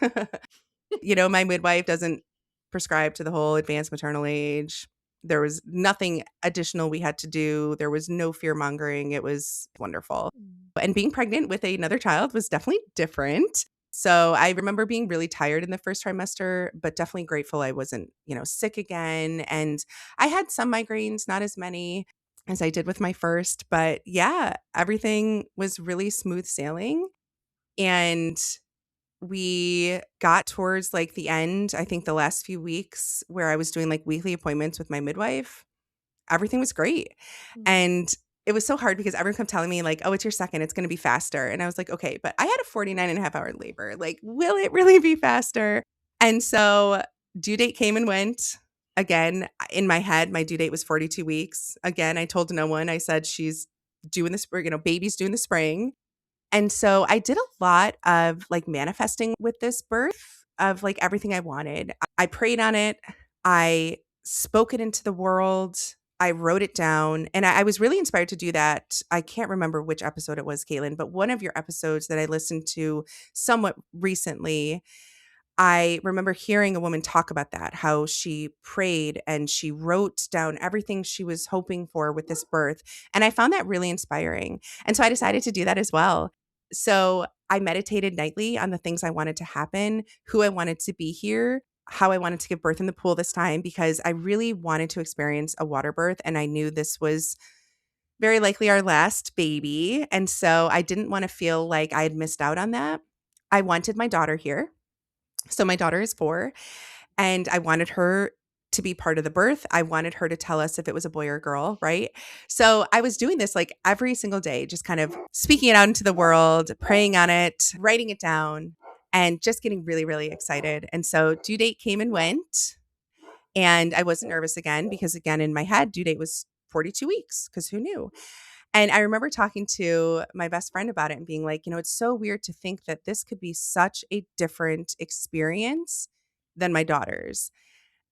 My midwife doesn't prescribe to the whole advanced maternal age. There was nothing additional we had to do. There was no fear mongering. It was wonderful. Mm. And being pregnant with another child was definitely different. So I remember being really tired in the first trimester, but definitely grateful I wasn't, sick again. And I had some migraines, not as many as I did with my first. But yeah, everything was really smooth sailing. And we got towards like the end, I think the last few weeks where I was doing like weekly appointments with my midwife, everything was great. Mm. And it was so hard because everyone kept telling me like, "Oh, it's your second, it's going to be faster." And I was like, "Okay, but I had a 49 and a half hour labor. Like, will it really be faster?" And so due date came and went. Again, in my head, my due date was 42 weeks. Again, I told no one. I said she's doing the spring, baby's doing the spring. And so I did a lot of like manifesting with this birth of like everything I wanted. I prayed on it. I spoke it into the world. I wrote it down and I was really inspired to do that. I can't remember which episode it was, Caitlin, but one of your episodes that I listened to somewhat recently, I remember hearing a woman talk about that, how she prayed and she wrote down everything she was hoping for with this birth. And I found that really inspiring. And so I decided to do that as well. So I meditated nightly on the things I wanted to happen, who I wanted to be here, how I wanted to give birth in the pool this time, because I really wanted to experience a water birth. And I knew this was very likely our last baby. And so I didn't want to feel like I had missed out on that. I wanted my daughter here. So my daughter is 4 and I wanted her to be part of the birth. I wanted her to tell us if it was a boy or a girl, right? So I was doing this like every single day, just kind of speaking it out into the world, praying on it, writing it down, and just getting really, really excited. And so due date came and went. And I wasn't nervous again because, again, in my head, due date was 42 weeks because who knew? And I remember talking to my best friend about it and being like, it's so weird to think that this could be such a different experience than my daughter's.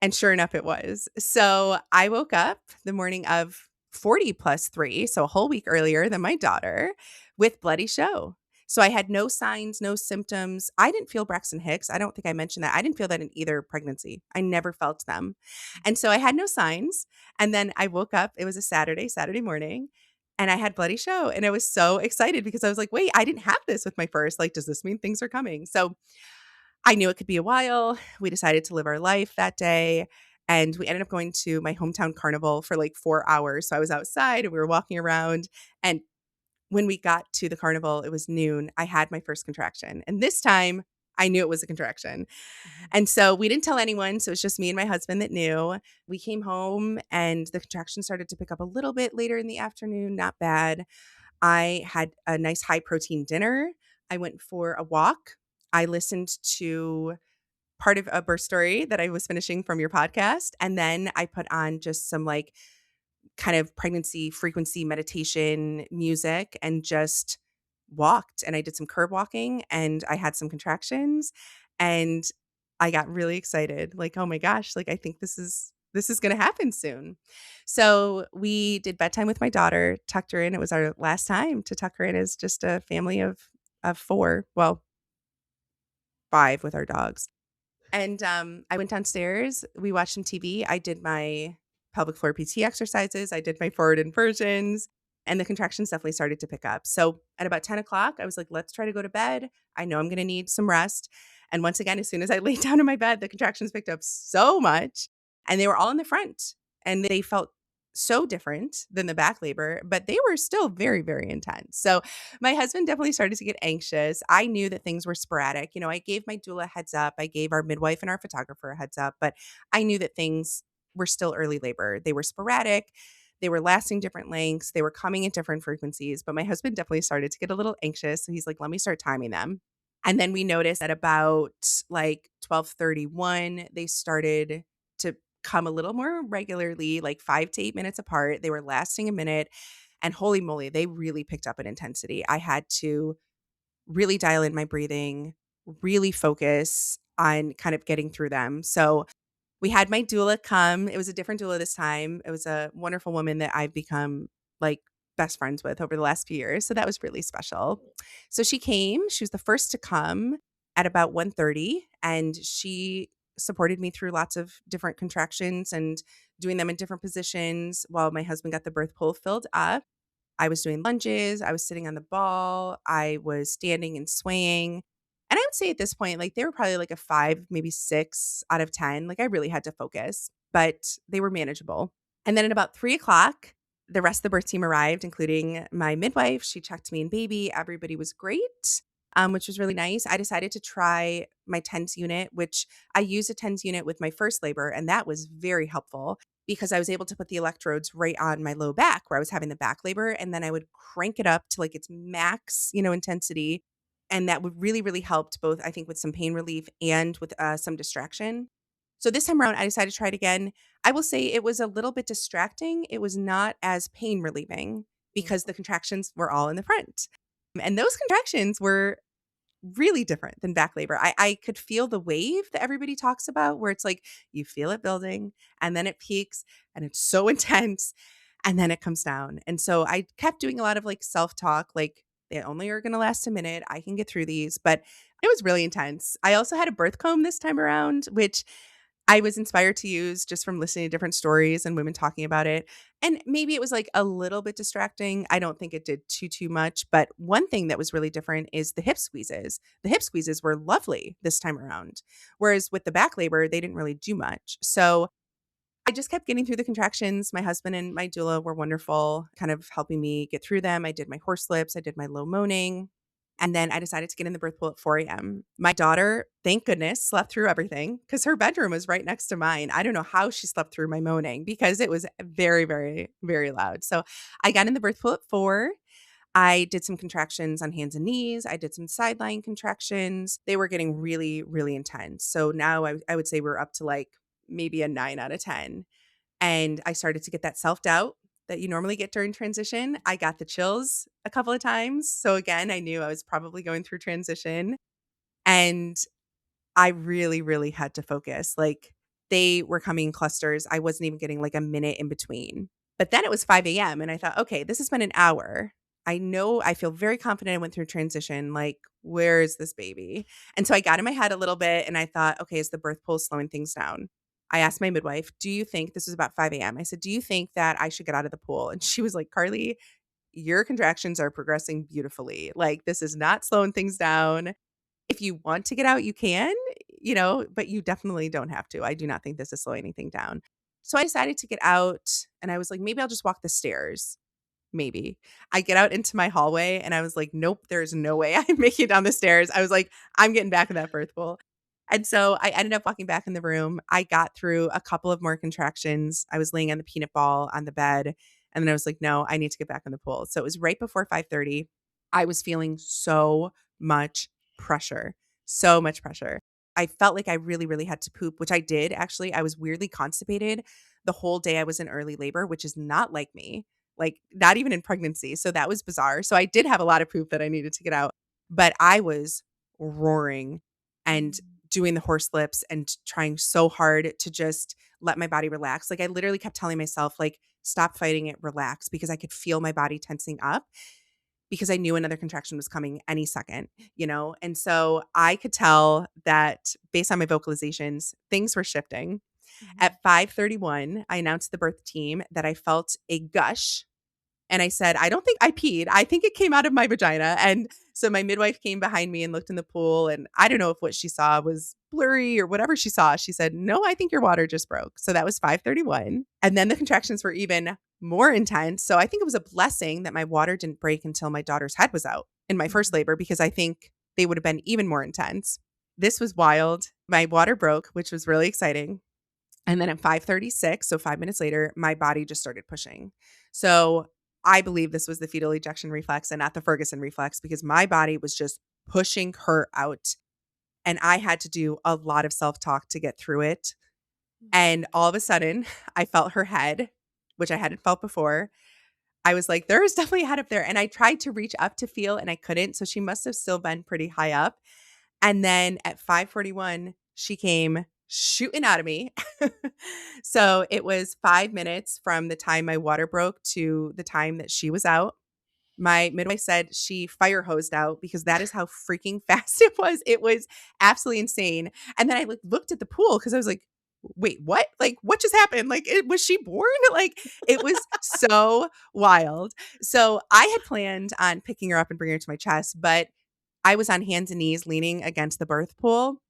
And sure enough, it was. So I woke up the morning of 40 plus 3, so a whole week earlier than my daughter, with bloody show. So I had no signs, no symptoms. I didn't feel Braxton Hicks. I don't think I mentioned that. I didn't feel that in either pregnancy. I never felt them. And so I had no signs. And then I woke up. It was a Saturday morning, and I had bloody show. And I was so excited because I was like, wait, I didn't have this with my first. Like, does this mean things are coming? So I knew it could be a while. We decided to live our life that day. And we ended up going to my hometown carnival for like 4 hours. So I was outside and we were walking around. And when we got to the carnival, it was noon. I had my first contraction. And this time I knew it was a contraction. Mhm. And so we didn't tell anyone. So it was just me and my husband that knew. We came home and the contraction started to pick up a little bit later in the afternoon. Not bad. I had a nice high protein dinner. I went for a walk. I listened to part of a birth story that I was finishing from your podcast. And then I put on just some like kind of pregnancy frequency meditation music and just walked. And I did some curb walking and I had some contractions and I got really excited. Like, oh my gosh, like I think this is this is going to happen soon. So we did bedtime with my daughter, tucked her in. It was our last time to tuck her in as just a family of four. Well, five with our dogs. And, I went downstairs, we watched some TV, I did my pelvic floor PT exercises, I did my forward inversions, and the contractions definitely started to pick up. So, at about 10 o'clock, I was like, "Let's try to go to bed. I know I'm gonna need some rest." And once again, as soon as I laid down in my bed, the contractions picked up so much, and they were all in the front, and they felt so different than the back labor, but they were still very, very intense. So, my husband definitely started to get anxious. I knew that things were sporadic. You know, I gave my doula a heads up. I gave our midwife and our photographer a heads up, but I knew that things were still early labor. They were sporadic. They were lasting different lengths. They were coming at different frequencies. But my husband definitely started to get a little anxious. So he's like, let me start timing them. And then we noticed at about like 12:31, they started to come a little more regularly, like 5 to 8 minutes apart. They were lasting a minute. And holy moly, they really picked up in intensity. I had to really dial in my breathing, really focus on kind of getting through them. So we had my doula come. It was a different doula this time. It was a wonderful woman that I've become like best friends with over the last few years. So that was really special. So she came. She was the first to come at about 1:30, and she supported me through lots of different contractions and doing them in different positions while my husband got the birth pool filled up. I was doing lunges, I was sitting on the ball, I was standing and swaying. And I would say at this point, like they were probably like a 5, maybe 6 out of 10. Like I really had to focus, but they were manageable. And then at about 3 o'clock, the rest of the birth team arrived, including my midwife. She checked me and baby. Everybody was great, which was really nice. I decided to try my TENS unit, which I used a TENS unit with my first labor, and that was very helpful because I was able to put the electrodes right on my low back where I was having the back labor. And then I would crank it up to like its max, intensity. And that would really, really helped both, I think, with some pain relief and with some distraction. So this time around, I decided to try it again. I will say it was a little bit distracting. It was not as pain relieving because the contractions were all in the front. And those contractions were really different than back labor. I could feel the wave that everybody talks about where it's like you feel it building and then it peaks and it's so intense and then it comes down. And so I kept doing a lot of like self-talk, like they only are going to last a minute. I can get through these, but it was really intense. I also had a birth comb this time around, which I was inspired to use just from listening to different stories and women talking about it. And maybe it was like a little bit distracting. I don't think it did too much, but one thing that was really different is the hip squeezes. The hip squeezes were lovely this time around. Whereas with the back labor, they didn't really do much. So I just kept getting through the contractions. My husband and my doula were wonderful, kind of helping me get through them. I did my horse lips, I did my low moaning. And then I decided to get in the birth pool at 4 a.m. My daughter, thank goodness, slept through everything because her bedroom was right next to mine. I don't know how she slept through my moaning because it was very, very, very loud. So I got in the birth pool at 4. I did some contractions on hands and knees. I did some sideline contractions. They were getting really, really intense. So now I would say we're up to like maybe a 9 out of 10. And I started to get that self doubt that you normally get during transition. I got the chills a couple of times. So again, I knew I was probably going through transition. And I really, really had to focus. Like they were coming in clusters. I wasn't even getting like a minute in between. But then it was 5 a.m. and I thought, okay, this has been an hour. I know I feel very confident I went through transition. Like, where is this baby? And so I got in my head a little bit and I thought, okay, is the birth pool slowing things down? I asked my midwife, do you think this was about 5 a.m.? I said, do you think that I should get out of the pool? And she was like, Carly, your contractions are progressing beautifully. Like, this is not slowing things down. If you want to get out, you can, but you definitely don't have to. I do not think this is slowing anything down. So I decided to get out and I was like, maybe I'll just walk the stairs. Maybe. I get out into my hallway and I was like, nope, there's no way I'm making it down the stairs. I was like, I'm getting back in that birth pool. And so I ended up walking back in the room. I got through a couple of more contractions. I was laying on the peanut ball on the bed. And then I was like, no, I need to get back in the pool. So it was right before 5:30. I was feeling so much pressure, so much pressure. I felt like I really, really had to poop, which I did actually. I was weirdly constipated the whole day I was in early labor, which is not like me, like not even in pregnancy. So that was bizarre. So I did have a lot of poop that I needed to get out, but I was roaring and doing the horse lips and trying so hard to just let my body relax. Like I literally kept telling myself, like, stop fighting it, relax, because I could feel my body tensing up because I knew another contraction was coming any second, you know? And so I could tell that based on my vocalizations, things were shifting. Mhm. At 5:31, I announced to the birth team that I felt a gush, and I said, "I don't think I peed. I think it came out of my vagina." And so my midwife came behind me and looked in the pool, and I don't know if what she saw was blurry or whatever she saw. She said, "No, I think your water just broke." So that was 5:31. And then the contractions were even more intense. So I think it was a blessing that my water didn't break until my daughter's head was out in my first Mhm. labor, because I think they would have been even more intense. This was wild. My water broke, which was really exciting. And then at 5:36, so 5 minutes later, my body just started pushing. So I believe this was the fetal ejection reflex and not the Ferguson reflex, because my body was just pushing her out. And I had to do a lot of self-talk to get through it. And all of a sudden, I felt her head, which I hadn't felt before. I was like, there is definitely a head up there. And I tried to reach up to feel and I couldn't. So she must have still been pretty high up. And then at 5:41, she came shooting out of me. So it was 5 minutes from the time my water broke to the time that she was out. My midwife said she fire hosed out because that is how freaking fast it was. It was absolutely insane. And then I like looked at the pool because I was like, wait, what? Like, what just happened? Like, was she born? Like, it was so wild. So I had planned on picking her up and bringing her to my chest, but I was on hands and knees leaning against the birth pool.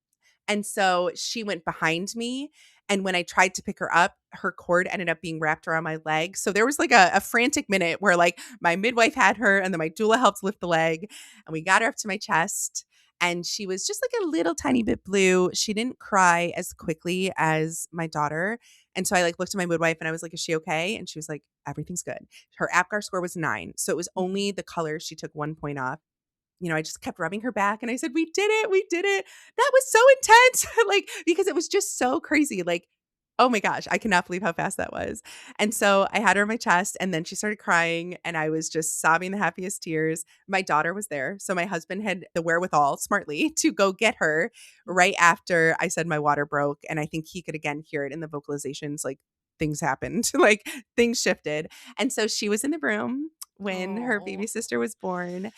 And so she went behind me. And when I tried to pick her up, her cord ended up being wrapped around my leg. So there was like a frantic minute where like my midwife had her and then my doula helped lift the leg and we got her up to my chest. And she was just like a little tiny bit blue. She didn't cry as quickly as my daughter. And so I like looked at my midwife and I was like, is she okay? And she was like, everything's good. Her APGAR score was 9. So it was Mhm. only the color. She took 1 point off. You know, I just kept rubbing her back and I said, "We did it. We did it." That was so intense. Like, because it was just so crazy. Like, oh my gosh, I cannot believe how fast that was. And so I had her on my chest and then she started crying and I was just sobbing the happiest tears. My daughter was there. So my husband had the wherewithal smartly to go get her right after I said my water broke. And I think he could again hear it in the vocalizations. Like, things happened, like things shifted. And so she was in the room when her Oh. baby sister was born.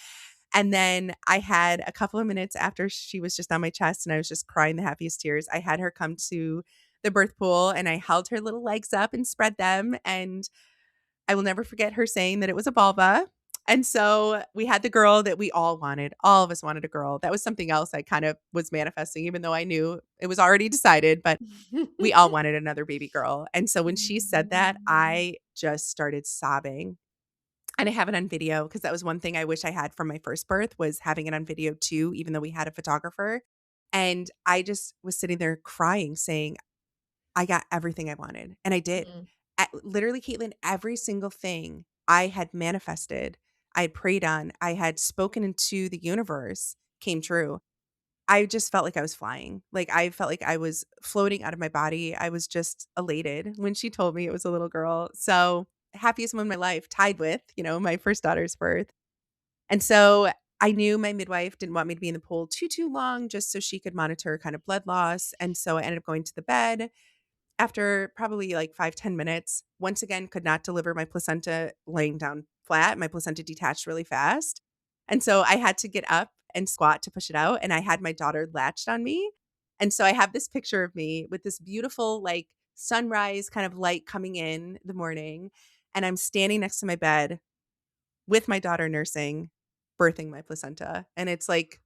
And then I had a couple of minutes after she was just on my chest and I was just crying the happiest tears. I had her come to the birth pool and I held her little legs up and spread them. And I will never forget her saying that it was a vulva. And so we had the girl that we all wanted. All of us wanted a girl. That was something else I kind of was manifesting, even though I knew it was already decided, but we all wanted another baby girl. And so when she said that, I just started sobbing. And I have it on video because that was one thing I wish I had from my first birth, was having it on video too, even though we had a photographer. And I just was sitting there crying saying, I got everything I wanted. And I did. Mm. Literally, Caitlin, every single thing I had manifested, I had prayed on, I had spoken into the universe came true. I just felt like I was flying. Like I felt like I was floating out of my body. I was just elated when she told me it was a little girl. So happiest moment of my life, tied with, you know, my first daughter's birth. And so I knew my midwife didn't want me to be in the pool too long, just so she could monitor kind of blood loss. And so I ended up going to the bed after probably like 5-10 minutes. Once again, could not deliver my placenta laying down flat. My placenta detached really fast. And so I had to get up and squat to push it out. And I had my daughter latched on me. And so I have this picture of me with this beautiful, like, sunrise kind of light coming in the morning. And I'm standing next to my bed with my daughter nursing, birthing my placenta. And it's like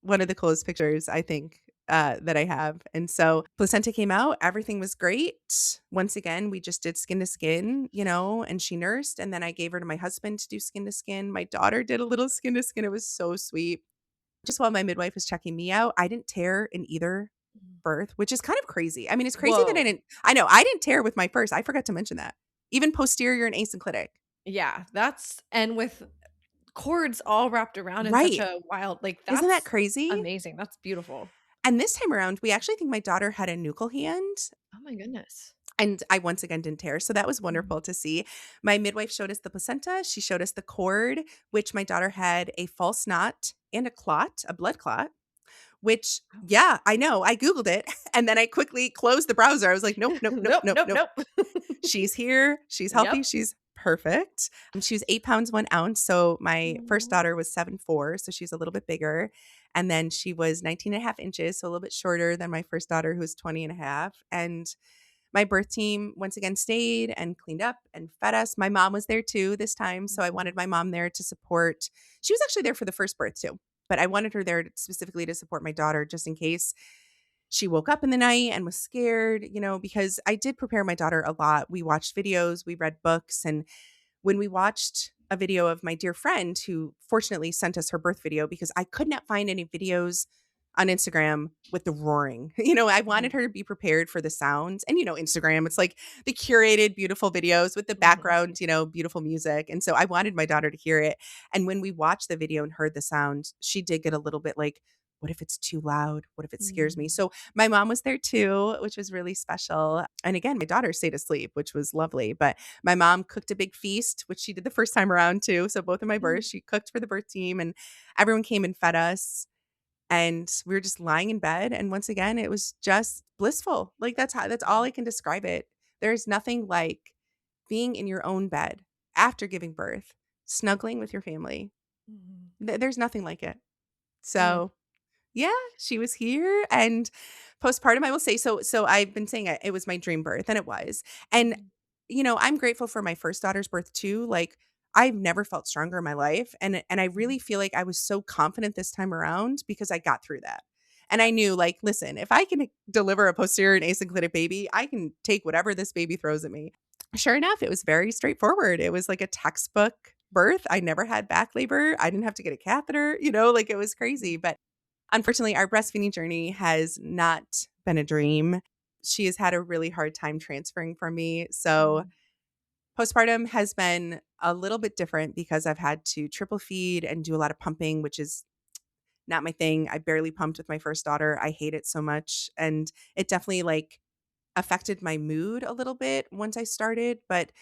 one of the coolest pictures I think that I have. And so placenta came out, everything was great. Once again, we just did skin to skin, you know, and she nursed. And then I gave her to my husband to do skin to skin. My daughter did a little skin to skin. It was so sweet. Just while my midwife was checking me out, I didn't tear in either birth, which is kind of crazy. I mean, it's crazy that Whoa. I know I didn't tear with my first. I forgot to mention that. Even posterior and asynclitic. Yeah, that's and with cords all wrapped around in such Right. a wild like, Isn't that that's crazy? amazing, that's beautiful. And this time around, we actually think my daughter had a nuchal hand. Oh my goodness. And I once again didn't tear. So that was Mhm. wonderful to see. My midwife showed us the placenta. She showed us the cord, which my daughter had a false knot and a clot, a blood clot, which, yeah, I know. I Googled it and then I quickly closed the browser. I was like, nope, nope, nope, Nope, nope, nope, nope. nope. She's here. She's healthy. Yep. She's perfect. She was 8 pounds, 1 ounce. So my first Aw. daughter was 7'4". So she's a little bit bigger. And then she was 19 and a half inches. So a little bit shorter than my first daughter, who was 20 and a half. And my birth team once again stayed and cleaned up and fed us. My mom was there too this time. So I wanted Mhm. my mom there to support. She was actually there for the first birth too, but I wanted her there specifically to support my daughter just in case she woke up in the night and was scared, because I did prepare my daughter a lot. We watched videos, we read books, and when we watched a video of my dear friend who fortunately sent us her birth video because I could not find any videos on Instagram with the roaring. I wanted Mhm. her to be prepared for the sounds. And Instagram, it's like the curated beautiful videos with the Mhm. background, beautiful music. And so I wanted my daughter to hear it. And when we watched the video and heard the sound, she did get a little bit like, what if it's too loud? What if it scares me? Mhm. So my mom was there too, which was really special. And again, my daughter stayed asleep, which was lovely. But my mom cooked a big feast, which she did the first time around too. So both of my births, Mm. she cooked for the birth team and everyone came and fed us. And we were just lying in bed. And once again, it was just blissful. Like that's all I can describe it. There's nothing like being in your own bed after giving birth, snuggling with your family. Mhm. There's nothing like it. Mm. So yeah, she was here and postpartum, I will say so I've been saying it was my dream birth, and it was. And, Mhm. I'm grateful for my first daughter's birth too. Like, I've never felt stronger in my life, and I really feel like I was so confident this time around because I got through that. And I Yep. knew, like, listen, if I can deliver a posterior and asynclitic baby, I can take whatever this baby throws at me. Sure enough, it was very straightforward. It was like a textbook birth. I never had back labor. I didn't have to get a catheter, like it was crazy. But unfortunately, our breastfeeding journey has not been a dream. She has had a really hard time transferring from me. So, Mhm. postpartum has been a little bit different because I've had to triple feed and do a lot of pumping, which is not my thing. I barely pumped with my first daughter. I hate it so much. And it definitely like affected my mood a little bit once I started, but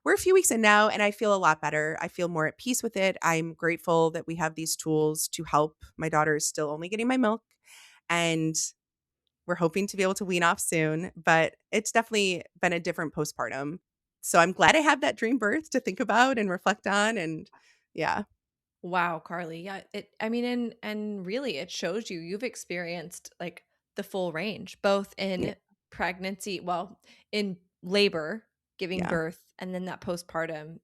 we're a few weeks in now and I feel a lot better. I feel more at peace with it. I'm grateful that we have these tools to help. My daughter is still only getting my milk and we're hoping to be able to wean off soon, but it's definitely been a different postpartum. So I'm glad I have that dream birth to think about and reflect on and yeah. Wow, Carly. Yeah, I mean, and really it shows you've experienced like the full range, both Yeah. in pregnancy, well, in labor, giving Yeah. birth, and then that postpartum,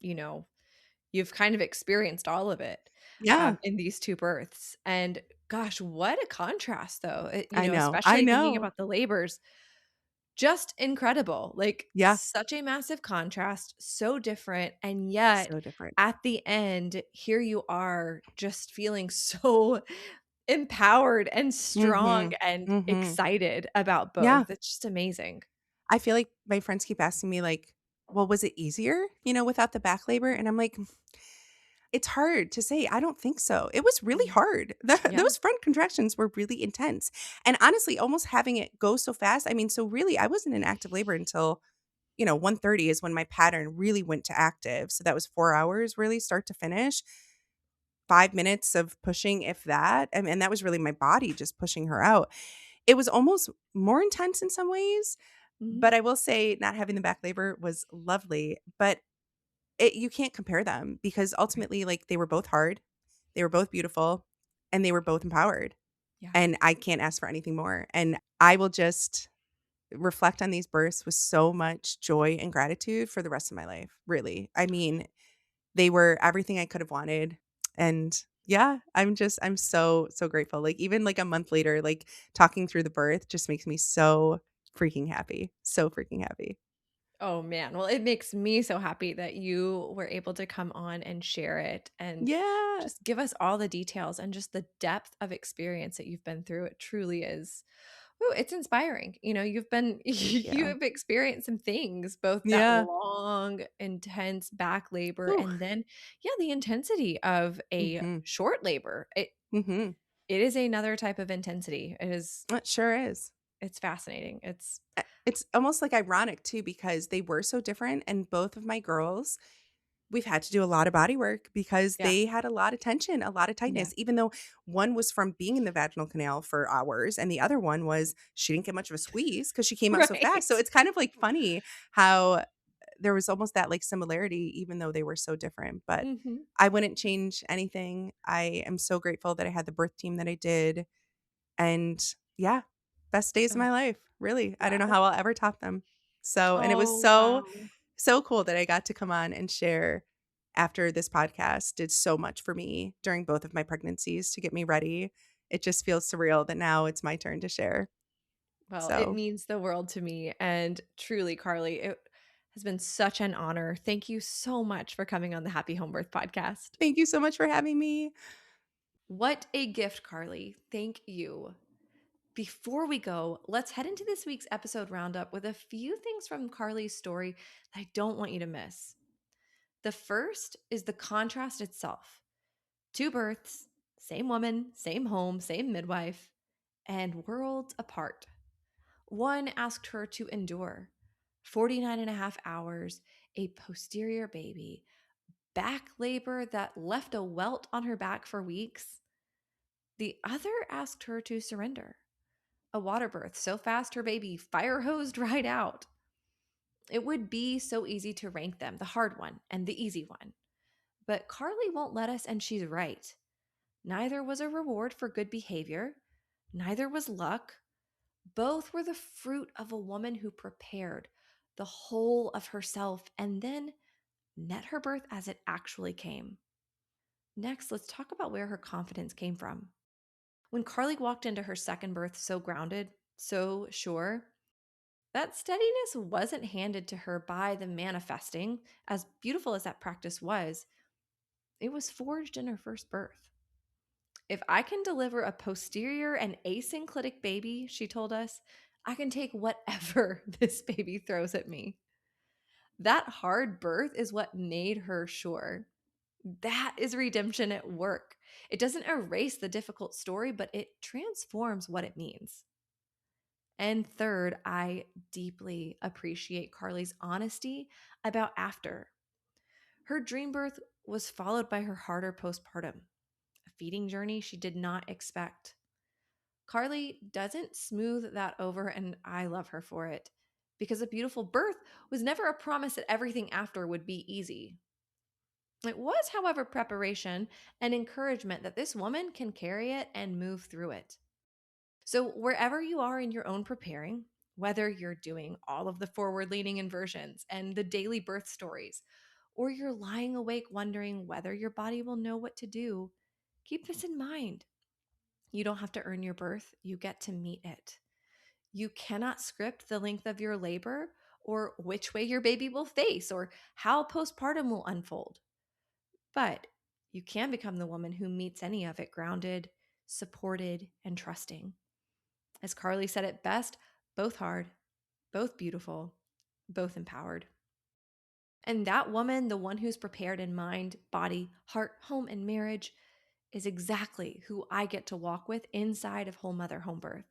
you've kind of experienced all of it Yeah. in these two births. And gosh, what a contrast though. I know. I Especially thinking know. about the labors, just incredible. Like Yeah. such a massive contrast, so different. And yet So different. at the end, here you are just feeling so empowered and strong Mhm. and Mhm. excited about Yeah. both. It's just amazing. I feel like my friends keep asking me like, "Well, was it easier, without the back labor?" And I'm like, "It's hard to say. I don't think so. It was really Mhm. hard. Yeah. Those front contractions were really intense. And honestly, almost having it go so fast. I mean, so really I wasn't in active labor until, 1:30 is when my pattern really went to active. So that was 4 hours really start to finish. 5 minutes of pushing if that. And that was really my body just pushing her out. It was almost more intense in some ways, Mhm. but I will say not having the back labor was lovely, but you can't compare them because Right. ultimately, like, they were both hard, they were both beautiful, and they were both empowered, Yeah. and I can't ask for anything more, and I will just reflect on these births with so much joy and gratitude for the rest of my life, really. I mean, they were everything I could have wanted, and yeah, I'm so, so grateful, like, even, like, a month later, like, talking through the birth just makes me so freaking happy. Oh man. Well, it makes me so happy that you were able to come on and share it and Yeah. just give us all the details and just the depth of experience that you've been through. It truly is. Ooh, it's inspiring. You've been Thank you you. have experienced some things, both that Yeah. long, intense back labor Whew. and then yeah, the intensity of a Mhm. short labor. Mhm. It is another type of intensity. It sure is. It's fascinating. It's It's almost, like, ironic too because they were so different and both of my girls we've had to do a lot of body work because Yeah. they had a lot of tension, a lot of Yeah. tightness, even though one was from being in the vaginal canal for hours and the other one was she didn't get much of a squeeze because she came out so fast. So Right. it's kind of like funny how there was almost that like similarity, even though they were so different. But Mhm. I wouldn't change anything. I am so grateful that I had the birth team that I did. And yeah, best days of Oh, my life. Really. I don't know wow. how I'll ever top them. So, and it was Oh, so, wow. so cool that I got to come on and share after this podcast did so much for me during both of my pregnancies to get me ready. It just feels surreal that now it's my turn to share. Well, it So, means the world to me, and truly, Carly, it has been such an honor. Thank you so much for coming on the Happy Home Birth podcast. thank you so much for having me. What a gift, Carly. Thank you. Before we go, let's head into this week's episode roundup with a few things from Carly's story that I don't want you to miss. The first is the contrast itself: two births, same woman, same home, same midwife, and worlds apart. One asked her to endure 49 and a half hours, a posterior baby, back labor that left a welt on her back for weeks. The other asked her to surrender, a water birth so fast her baby fire hosed right out. It would be so easy to rank them, the hard one and the easy one. But Carly won't let us, and she's right. Neither was a reward for good behavior, neither was luck. Both were the fruit of a woman who prepared the whole of herself and then met her birth as it actually came. Next, let's talk about where her confidence came from. When Carly walked into her second birth so grounded, so sure, that steadiness wasn't handed to her by the manifesting, as beautiful as that practice was. It was forged in her first birth. If I can deliver a posterior and asynclitic baby, she told us, I can take whatever this baby throws at me. That hard birth is what made her sure. That is redemption at work. It doesn't erase the difficult story, but it transforms what it means. And third, I deeply appreciate Carly's honesty about after. Her dream birth was followed by her harder postpartum, a feeding journey she did not expect. Carly doesn't smooth that over, and I love her for it because a beautiful birth was never a promise that everything after would be easy. It was, however, preparation and encouragement that this woman can carry it and move through it. So, wherever you are in your own preparing, whether you're doing all of the forward leaning inversions and the daily birth stories, or you're lying awake wondering whether your body will know what to do, keep this in mind. You don't have to earn your birth, you get to meet it. You cannot script the length of your labor or which way your baby will face or how postpartum will unfold. But you can become the woman who meets any of it grounded, supported, and trusting. As Carly said it best, both hard, both beautiful, both empowered. And that woman, the one who's prepared in mind, body, heart, home, and marriage, is exactly who I get to walk with inside of Whole Mother Home Birth.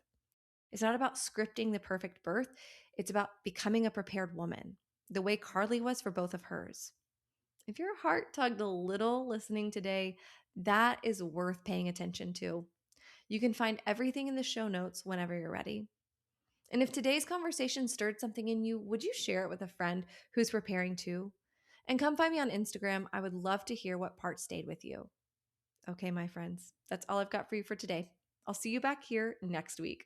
It's not about scripting the perfect birth, it's about becoming a prepared woman, the way Carly was for both of hers. If your heart tugged a little listening today, that is worth paying attention to. You can find everything in the show notes whenever you're ready. And if today's conversation stirred something in you, would you share it with a friend who's preparing too? And come find me on Instagram. I would love to hear what part stayed with you. Okay, my friends, that's all I've got for you for today. I'll see you back here next week.